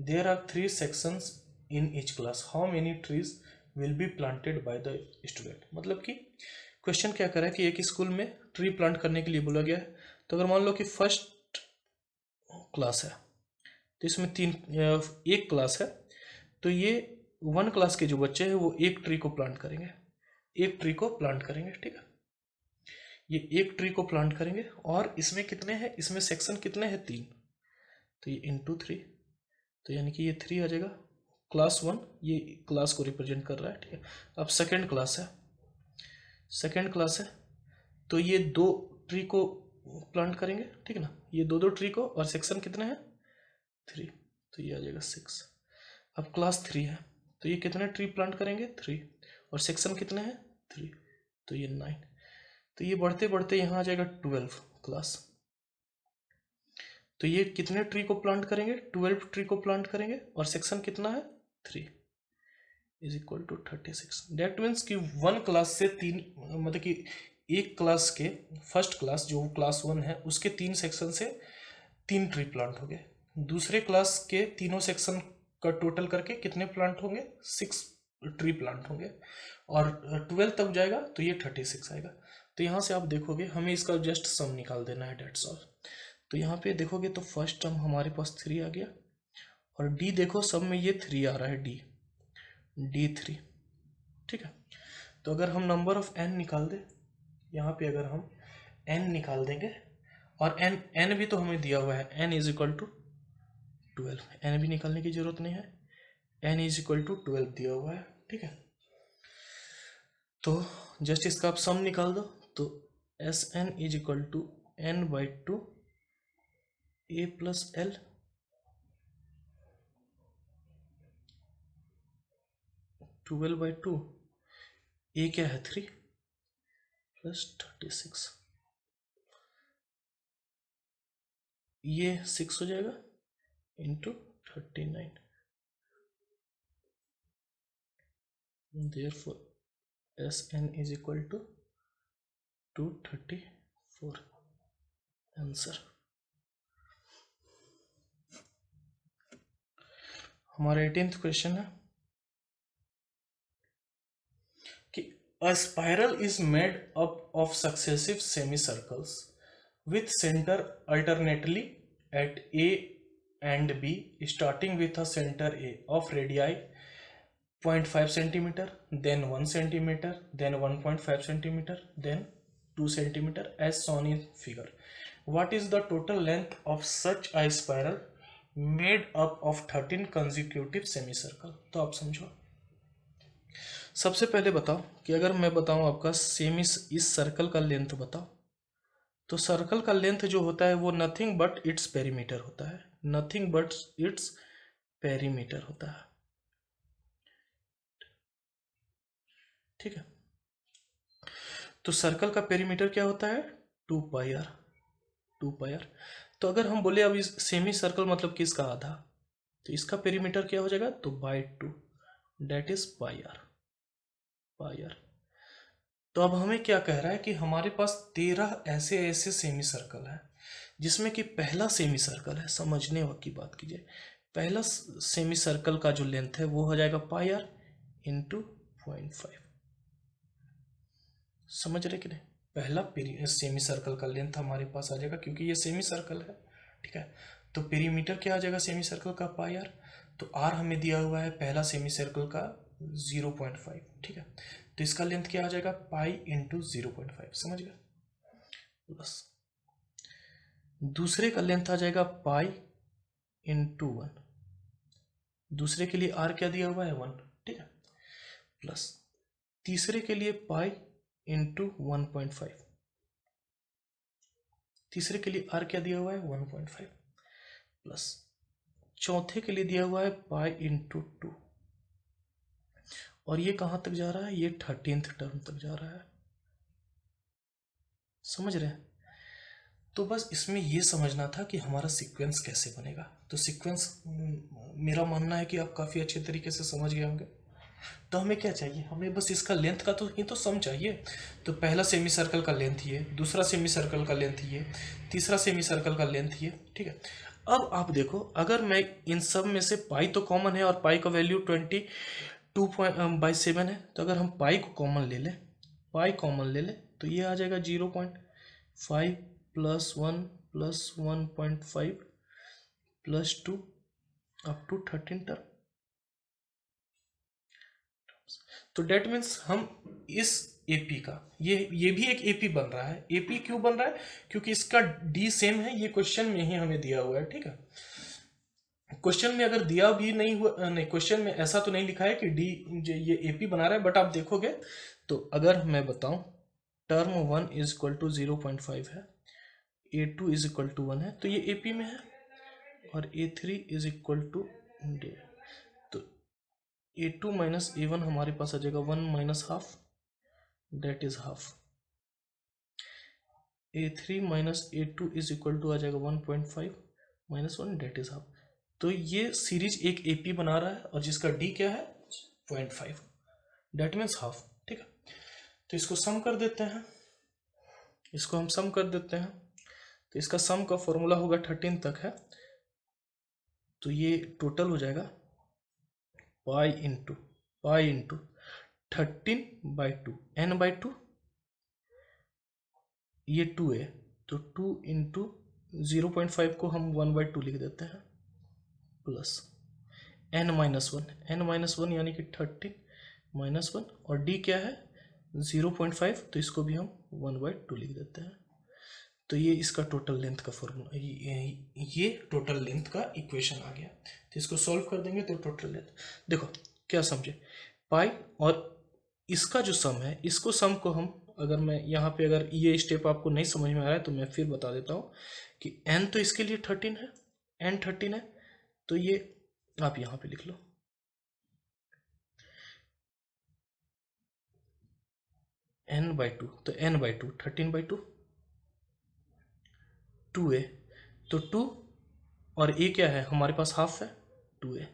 [SPEAKER 1] There are 3 sections in each class. How many trees will be planted by the student? मतलब कि क्वेश्चन क्या कर रहा है कि एक स्कूल में ट्री प्लांट करने के लिए बोला गया है। तो अगर मान लो कि फर्स्ट क्लास है तो इसमें एक क्लास है, तो ये 1 क्लास के जो बच्चे हैं वो एक ट्री को प्लांट करेंगे, ठीक है। ये एक ट्री को प्लांट करेंगे और इसमें कितने हैं, इसमें सेक्शन कितने हैं, 3, तो ये इंटू 3, तो यानी कि ये 3 आ जाएगा। क्लास 1 ये क्लास को रिप्रेजेंट कर रहा है, ठीक है। अब सेकेंड क्लास है तो ये 2 ट्री को प्लांट करेंगे, ठीक है ना, ये 2 ट्री को, और सेक्शन कितने हैं, 3, तो ये आ जाएगा 6। अब क्लास 3 है तो ये कितने ट्री प्लांट करेंगे, 3, और सेक्शन कितने हैं, 3, तो ये 9, तो ये बढ़ते बढ़ते यहाँ आ जाएगा 12 क्लास। तो ये कितने ट्री को प्लांट करेंगे, 12 ट्री को प्लांट करेंगे, और सेक्शन कितना है, 3 is equal to 36। That means कि 1 क्लास से 3, मतलब कि एक क्लास के फर्स्ट क्लास जो क्लास 1 है उसके 3 सेक्शन से 3 ट्री प्लांट हो गए, दूसरे क्लास के तीनों सेक्शन का टोटल करके कितने प्लांट होंगे, 6 ट्री प्लांट होंगे, और 12 तक जाएगा तो ये 36 आएगा। तो यहाँ से आप देखोगे हमें इसका जस्ट सम निकाल देना है, डेट्स ऑल। तो यहाँ पे देखोगे तो फर्स्ट टर्म हमारे पास 3 आ गया, और डी देखो सब में ये 3 आ रहा है, D3, ठीक है। तो अगर हम नंबर ऑफ n निकाल दें, यहाँ पे अगर हम n निकाल देंगे, और n भी तो हमें दिया हुआ है, n is equal to 12, n भी निकालने की जरूरत नहीं है, n इज इक्वल टू 12 दिया हुआ है, ठीक है। तो जस्ट इसका आप सम निकाल दो, तो Sn is equal to n/2 a plus l, twelve by 2, a क्या है 3 प्लस 36, ये 6 हो जाएगा into 39, therefore Sn is equal to 234 answer. हमारा 18th क्वेश्चन है कि a spiral is made up of successive semicircles with center alternately at A and B, starting with a center A of radii 0.5 centimeter, then 1 centimeter, then 1.5 centimeter, then 2 centimeter as shown in figure. What is the total length of such a spiral made up of 13 consecutive semicircle? तो आप समझो, सबसे पहले बताओ कि अगर मैं बताऊं आपका इस सर्कल का लेंथ बताओ, तो सर्कल का लेंथ जो होता है वो नथिंग बट इट्स पेरीमीटर होता है, नथिंग बट इट्स पेरीमीटर होता है, ठीक है। तो सर्कल का पेरीमीटर क्या होता है, 2 पाई आर। तो अगर हम बोले अब इस सेमी सर्कल मतलब कि इसका आधा, तो इसका पेरीमीटर क्या हो जाएगा, तो by 2, that is pi r. तो अब हमें क्या कह रहा है कि हमारे पास 13 ऐसे सेमी सर्कल है, जिसमें कि पहला सेमी सर्कल है, समझने की बात कीजिए, पहला सेमी सर्कल का जो लेंथ है वो हो जाएगा पाई आर इंटू 0.5, समझ रहे कि नहीं। पहला सेमी सर्कल का लेंथ हमारे पास आ जाएगा क्योंकि ये सेमी सर्कल है, ठीक है। तो पेरीमीटर क्या आ जाएगा सेमी सर्कल का, पाई आर। तो आर हमें दिया हुआ है पहला सेमी सर्कल का 0.5, ठीक है। तो इसका लेंथ क्या आ जाएगा, पाई इंटू 0.5, समझ गए, प्लस दूसरे का लेंथ आ जाएगा पाई इंटू 1, दूसरे के लिए आर क्या दिया हुआ है 1, ठीक है, प्लस तीसरे के लिए पाई इंटू 1.5, तीसरे के लिए r क्या दिया हुआ है 1.5 प्लस चौथे के लिए दिया हुआ है पाई इंटू 2 और ये कहाँ तक जा रहा है, ये 13th टर्म तक जा रहा है। समझ रहे हैं? तो बस इसमें ये समझना था कि हमारा सीक्वेंस कैसे बनेगा। तो सीक्वेंस मेरा मानना है कि आप काफ़ी अच्छे तरीके से समझ गए होंगे। तो हमें क्या चाहिए, हमें बस इसका लेंथ का तो ही तो सम चाहिए। तो पहला सेमी सर्कल का लेंथ ये, दूसरा सेमी सर्कल का लेंथ ये, तीसरा सेमी सर्कल का लेंथ ये, ठीक है। अब आप देखो, अगर मैं इन सब में से पाई तो कॉमन है और पाई का वैल्यू 22/7 है, तो अगर हम पाई को कॉमन ले लें, पाई कॉमन ले लें तो ये आ जाएगा 0.5 plus 1 plus 1.5 plus 2 up to 13 term. तो डेट मीन्स हम इस एपी का, ये भी एक एपी बन रहा है। एपी क्यों बन रहा है, क्योंकि इसका डी सेम है, ये क्वेश्चन में ही हमें दिया हुआ है, ठीक है। क्वेश्चन में अगर दिया भी नहीं हुआ, नहीं क्वेश्चन में ऐसा तो नहीं लिखा है कि डी ये एपी बना रहा है, बट आप देखोगे तो अगर मैं बताऊं टर्म 1 इज इक्वल टू 0.5 है, A2 इज इक्वल टू 1 है, तो ये एपी में है, और A3 is equal to D. तो A2 माइनस A1 हमारे पास आ जाएगा 1 minus half, that is half. A3 minus A2 is equal to आ जाएगा 1.5 माइनस 1, डेट इज हाफ। तो ये सीरीज एक एपी बना रहा है और जिसका डी क्या है 0.5, डेट मीन्स हाफ, ठीक है। तो इसको सम कर देते हैं, इसको हम सम कर देते हैं। तो इसका सम का फॉर्मूला होगा 13 तक है, तो ये टोटल हो जाएगा पाई इंटू 13/2 n/2, ये 2 है तो 2 इंटू 0.5 को हम 1/2 लिख देते हैं, प्लस n-1 यानी कि 13 माइनस 1, और d क्या है 0.5, तो इसको भी हम 1/2 लिख देते हैं। तो ये इसका टोटल लेंथ का फॉर्मूला, ये टोटल लेंथ का इक्वेशन आ गया। तो इसको सॉल्व कर देंगे तो टोटल लेंथ, देखो क्या समझे, पाई और इसका जो सम है, इसको सम को हम, अगर मैं यहाँ पे अगर ये स्टेप आपको नहीं समझ में आ रहा है तो मैं फिर बता देता हूँ कि n तो इसके लिए 13 है, n 13 है, तो ये आप यहाँ पे लिख लो n/2, तो n/2 13/2, 2a, तो 2 और a क्या है हमारे पास हाफ है 2a,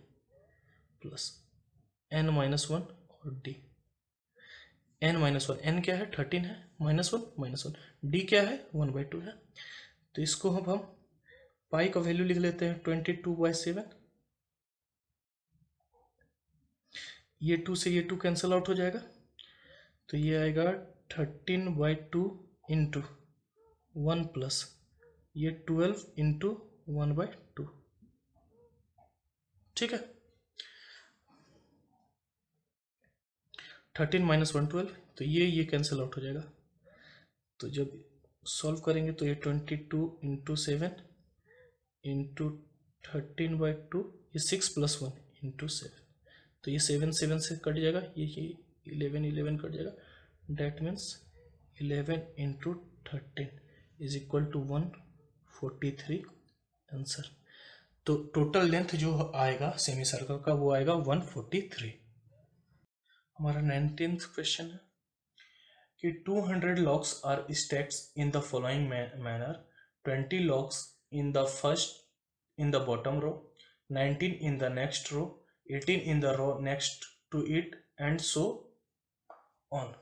[SPEAKER 1] प्लस n-1 और d, n-1, n क्या है 13 है, -1, d क्या है 1/2 है। तो इसको हम पाई का वैल्यू लिख लेते हैं 22/7, ये 2 से ये 2 कैंसिल आउट हो जाएगा, तो ये आएगा 13/2 इंटू 1 प्लस ये 12 इंटू 1/2, ठीक है। 13 माइनस 1 12, तो ये कैंसिल आउट हो जाएगा। तो जब सॉल्व करेंगे तो ये 22 इंटू 7 इंटू 13/2, ये 6 प्लस 1 इंटू 7, तो ये 7 से कट जाएगा, ये 11 कट जाएगा, that means 11 into 13 is equal to 143 answer. तो टोटल लेंथ जो आएगा सेमी सर्कल का वो आएगा 143। हमारा 19th क्वेश्चन है कि 200 logs are stacked in the following manner: 20 logs in the bottom row, 19 in the next row, 18 in the row next to it, and so on.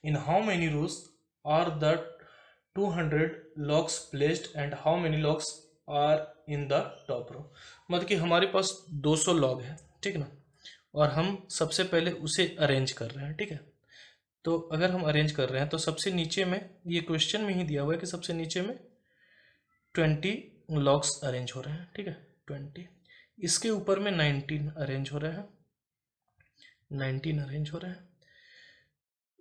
[SPEAKER 1] In how many rows are the 200 logs placed and how many logs are in the top row? मतलब कि हमारे पास 200 लॉग है, ठीक ना, और हम सबसे पहले उसे अरेंज कर रहे हैं, ठीक है। तो अगर हम अरेंज कर रहे हैं तो सबसे नीचे में, ये क्वेश्चन में ही दिया हुआ है कि सबसे नीचे में 20 लॉग्स अरेंज हो रहे हैं, ठीक है 20, इसके ऊपर में 19 अरेंज हो रहे हैं, 19 अरेंज हो रहे हैं,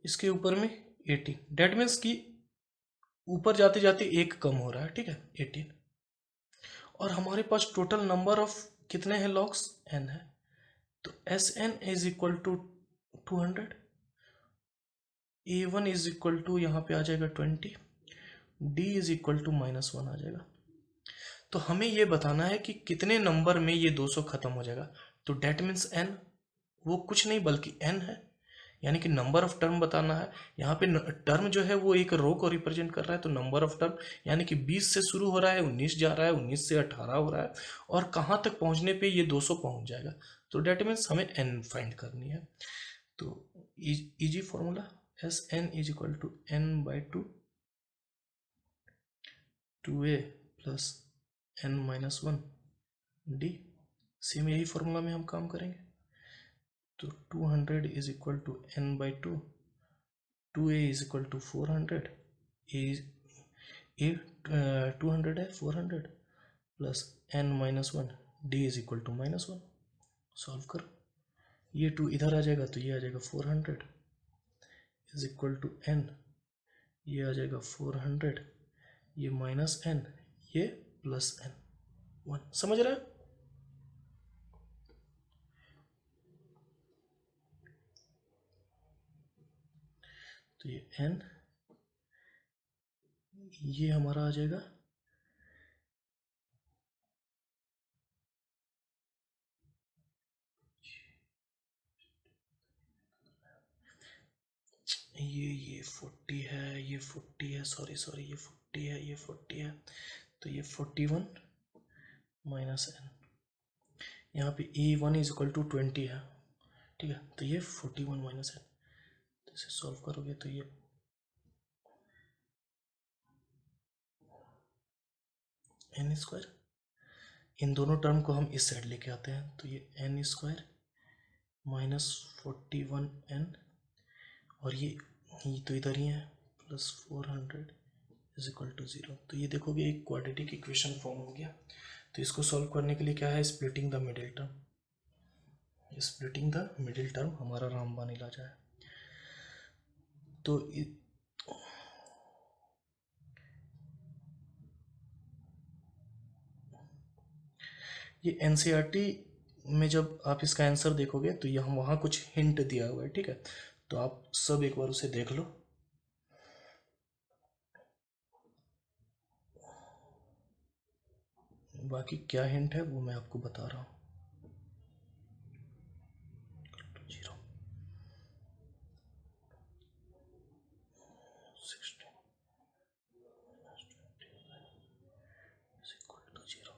[SPEAKER 1] इसके ऊपर में 18, डेट मीन्स कि ऊपर जाते जाते एक कम हो रहा है, ठीक है 18, और हमारे पास टोटल नंबर ऑफ कितने हैं लॉग्स n है, तो Sn is equal to 200, A1 is equal to यहाँ पे आ जाएगा 20, डी इज इक्वल टू -1 आ जाएगा। तो हमें ये बताना है कि कितने नंबर में ये 200 खत्म हो जाएगा। तो डेट मीन्स एन, वो कुछ नहीं बल्कि एन है, यानी कि नंबर ऑफ टर्म बताना है। यहाँ पे टर्म जो है वो एक रो को रिप्रेजेंट कर रहा है, तो नंबर ऑफ टर्म यानी कि 20 से शुरू हो रहा है, 19 जा रहा है, 19 से 18 हो रहा है, और कहाँ तक पहुँचने पे ये 200 पहुँच जाएगा। तो डेट मीन्स हमें एन फाइंड करनी है। तो easy formula S N is equal to N by two A plus n minus 1 d. Same यही फॉर्मूला में हम काम करेंगे। तो 200 is equal to N by 2, 2a is equal to 400, a 200 है, 400 plus n minus 1, d is equal to -1। Solve करो, ये 2 इधर आ जाएगा तो ये आ जाएगा 400 इज इक्वल टू एन, ये आ जाएगा 400, ये माइनस एन, ये प्लस एन 1। समझ रहे हैं? तो ये एन, ये हमारा आ जाएगा ये 40 है, ये 40 है, सॉरी ये 40 है, ये 40 है, तो ये 41 माइनस एन, यहाँ पे A1 इज इक्वल टू 20 है, ठीक है, तो ये 41 माइनस एन। तो इसे सॉल्व करोगे तो ये एन स्क्वायर, इन दोनों टर्म को हम इस साइड लेके आते हैं, तो ये एन स्क्वायर माइनस 41 एन, और ये तो इधर ही है, प्लस 400 इज इक्वल टू 0। तो ये देखोगे एक क्वाड्रेटिक इक्वेशन फॉर्म हो गया। तो इसको सॉल्व करने के लिए क्या है, splitting the middle term. Splitting the middle term हमारा रामबान इलाज है। तो ये एनसीईआरटी में जब आप इसका आंसर देखोगे तो यहाँ वहाँ कुछ हिंट दिया हुआ है, ठीक है, तो आप सब एक बार उसे देख लो। बाकी क्या हिंट है वो मैं आपको बता रहा हूँ। 0 16 is equal to 0।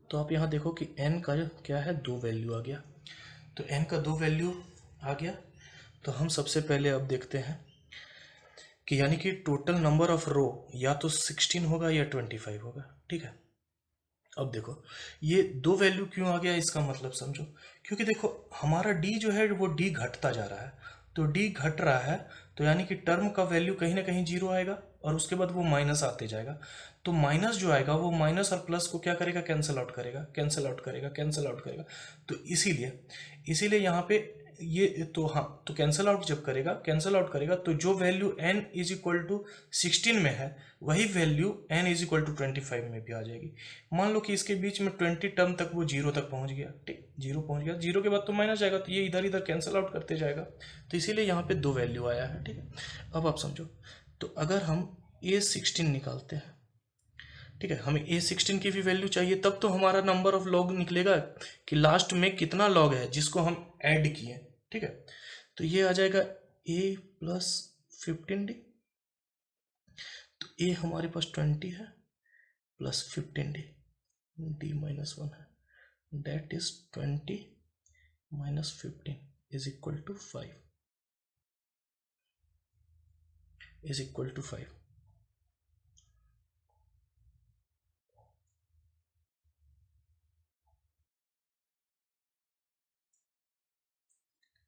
[SPEAKER 1] तो आप यहाँ देखो कि n का क्या है, 2 वैल्यू आ गया। तो n का 2 वैल्यू आ गया, तो हम सबसे पहले अब देखते हैं कि यानी कि टोटल नंबर ऑफ रो या तो 16 होगा या 25 होगा, ठीक है। अब देखो ये 2 वैल्यू क्यों आ गया, इसका मतलब समझो। क्योंकि देखो हमारा d जो है वो d घटता जा रहा है, तो d घट रहा है, तो यानी कि टर्म का वैल्यू कहीं ना कहीं 0 आएगा, और उसके बाद वो माइनस आते जाएगा। तो माइनस जो आएगा वो माइनस और प्लस को क्या करेगा, कैंसिल आउट करेगा, कैंसिल आउट करेगा, कैंसिल आउट करेगा। तो इसीलिए इसीलिए यहाँ पे ये तो हाँ, तो कैंसिल आउट जब करेगा, कैंसिल आउट करेगा, तो जो value n is equal to 16 में है वही value n is equal to 25 में भी आ जाएगी। मान लो कि इसके बीच में 20 टर्म तक वो 0 तक पहुंच गया, ठीक, 0 पहुंच गया, 0 के बाद तो माइनस जाएगा, तो ये इधर इधर कैंसिल आउट करते जाएगा। तो इसीलिए यहाँ पे 2 वैल्यू आया है, ठीक है। अब आप समझो, तो अगर हम A16 निकालते हैं, ठीक है, हमें A16 की भी वैल्यू चाहिए, तब तो हमारा नंबर ऑफ लॉग निकलेगा कि लास्ट में कितना लॉग है जिसको हम ऐड किए, ठीक है। तो ये आ जाएगा A प्लस 15D, तो A हमारे पास 20 है प्लस 15D, D माइनस 1 है, that is 20 minus 15 is equal to 5, is equal to 5।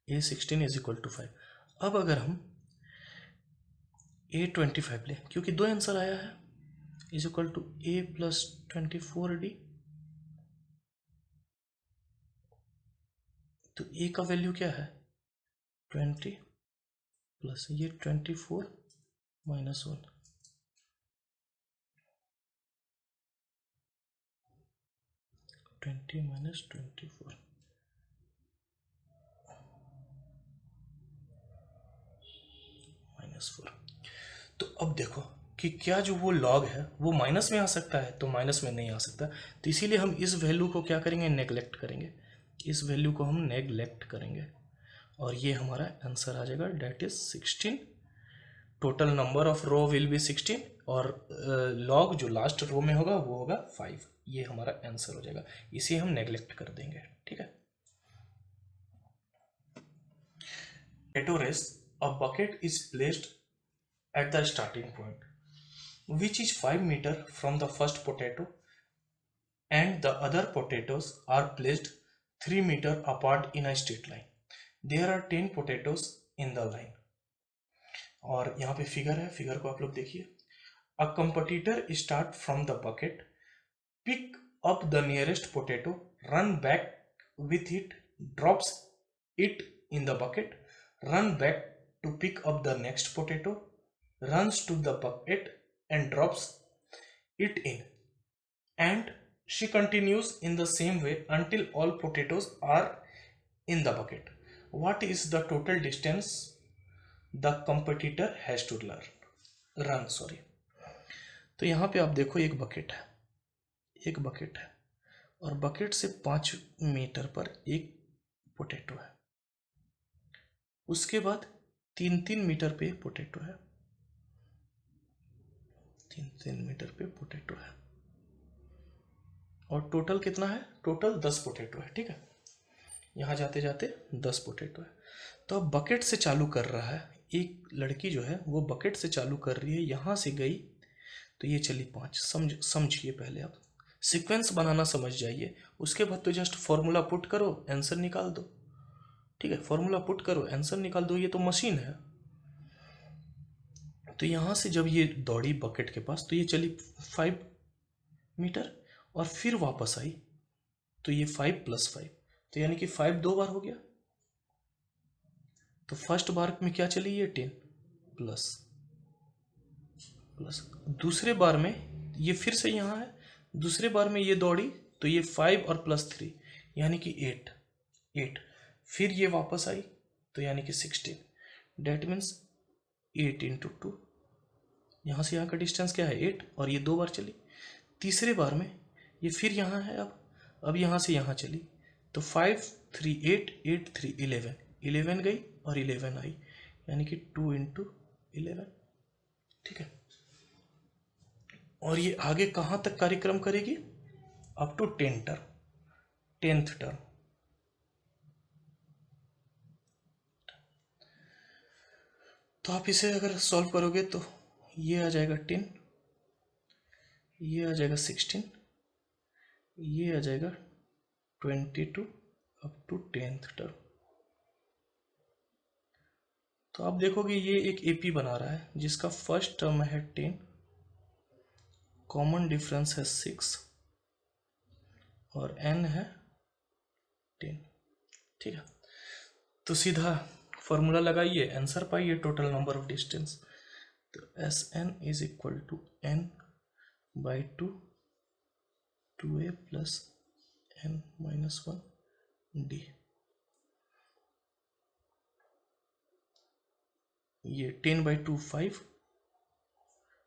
[SPEAKER 1] A16 is equal to 5। अब अगर हम A25 लें, क्योंकि 2 आंसर आया है, is equal to A plus 24D, तो A का वैल्यू क्या है 20 प्लस ये 24 माइनस 1, 20 माइनस 24, -4। तो अब देखो कि क्या जो वो लॉग है वो माइनस में आ सकता है, तो माइनस में नहीं आ सकता, तो इसीलिए हम इस वैल्यू को क्या करेंगे, नेगलेक्ट करेंगे। इस वैल्यू को हम नेगलेक्ट करेंगे और ये हमारा आंसर आ जाएगा, that is 16। Total number of row will be 16 और लॉग जो लास्ट रो में होगा वो होगा 5। ये हमारा आंसर हो जाएगा, इसे हम नेगलेक्ट कर देंगे। ठीक है। Potato race, a bucket is placed at the starting point, which is 5 meter from the first potato, and the other potatoes are placed 3 meter apart in a straight line. There are 10 potatoes in the line. और यहाँ पे फिगर है, फिगर को आप लोग देखिए। A competitor start from the bucket, pick up the nearest potato, run back with it, drops it in the bucket, run back to pick up the next potato, runs to the bucket and drops it in, and she continues in the same way until all potatoes are in the bucket. What is the total distance the competitor has to run? Sorry. तो यहाँ पे आप देखो एक बकेट है, एक बकेट है और बकेट से 5 मीटर पर एक पोटैटो है। उसके बाद 3-3 मीटर पे पोटैटो है, 3-3 मीटर पे पोटैटो है और टोटल कितना है, टोटल 10 पोटैटो है। ठीक है, यहाँ जाते जाते 10 पोटैटो है। तो अब बकेट से चालू कर रहा है, एक लड़की जो है वो बकेट से चालू कर रही है, यहाँ से गई तो ये चली 5। समझिए, पहले आप सीक्वेंस बनाना समझ जाइए, उसके बाद तो जस्ट फॉर्मूला पुट करो, आंसर निकाल दो। ठीक है, फॉर्मूला पुट करो, आंसर निकाल दो, ये तो मशीन है। तो यहाँ से जब ये दौड़ी बकेट के पास तो ये चली 5 मीटर और फिर वापस आई, तो ये 5 + 5, तो यानी कि 5 2 बार हो गया। तो फर्स्ट बार में क्या चली, ये 10 प्लस प्लस। दूसरे बार में ये फिर से यहाँ है, दूसरे बार में ये दौड़ी तो ये 5 और +3 यानी कि 8। फिर ये वापस आई तो यानी कि 16। डेट मीन्स 8 × 2, यहाँ से यहाँ का डिस्टेंस क्या है, 8, और ये 2 बार चली। तीसरे बार में ये फिर यहाँ है, अब यहाँ से यहाँ चली तो 5 3 8 8 3 11, 11 गई और 11 आई, यानी कि 2 × 11। ठीक है, और ये आगे कहाँ तक कार्यक्रम करेगी, अप टू 10th टर्म। तो आप इसे अगर सॉल्व करोगे तो ये आ जाएगा 10, ये आ जाएगा 16, ये आ जाएगा 22 अप टू 10th टर्म। तो आप देखोगे ये एक एपी बना रहा है जिसका फर्स्ट टर्म है 10, कॉमन डिफरेंस है 6 और n है 10। ठीक है, तो सीधा फॉर्मूला लगाइए, आंसर पाइए, टोटल नंबर ऑफ डिस्टेंस। तो Sn is equal to n/2 2a + n-1 d। ये 10/2 5,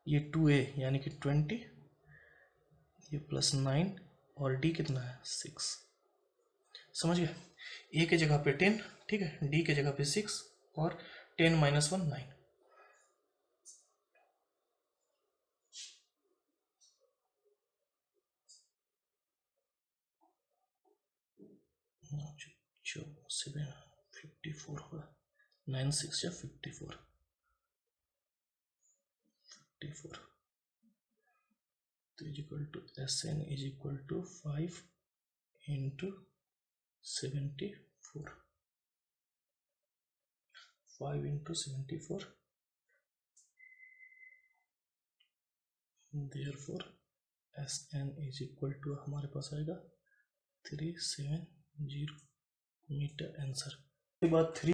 [SPEAKER 1] ये 2a यानी कि 20, ये +9 और d कितना है 6। समझ गए, a के जगह पे 10, ठीक है, d के जगह पे 6 और 10-1 9। जो 54 होगा, 9 6 या 54 तो equal to Sn is equal to 5 × 74, 5 × 74, therefore Sn is equal to हमारे पास आएगा 370 मीटर। आंसर के बाद 3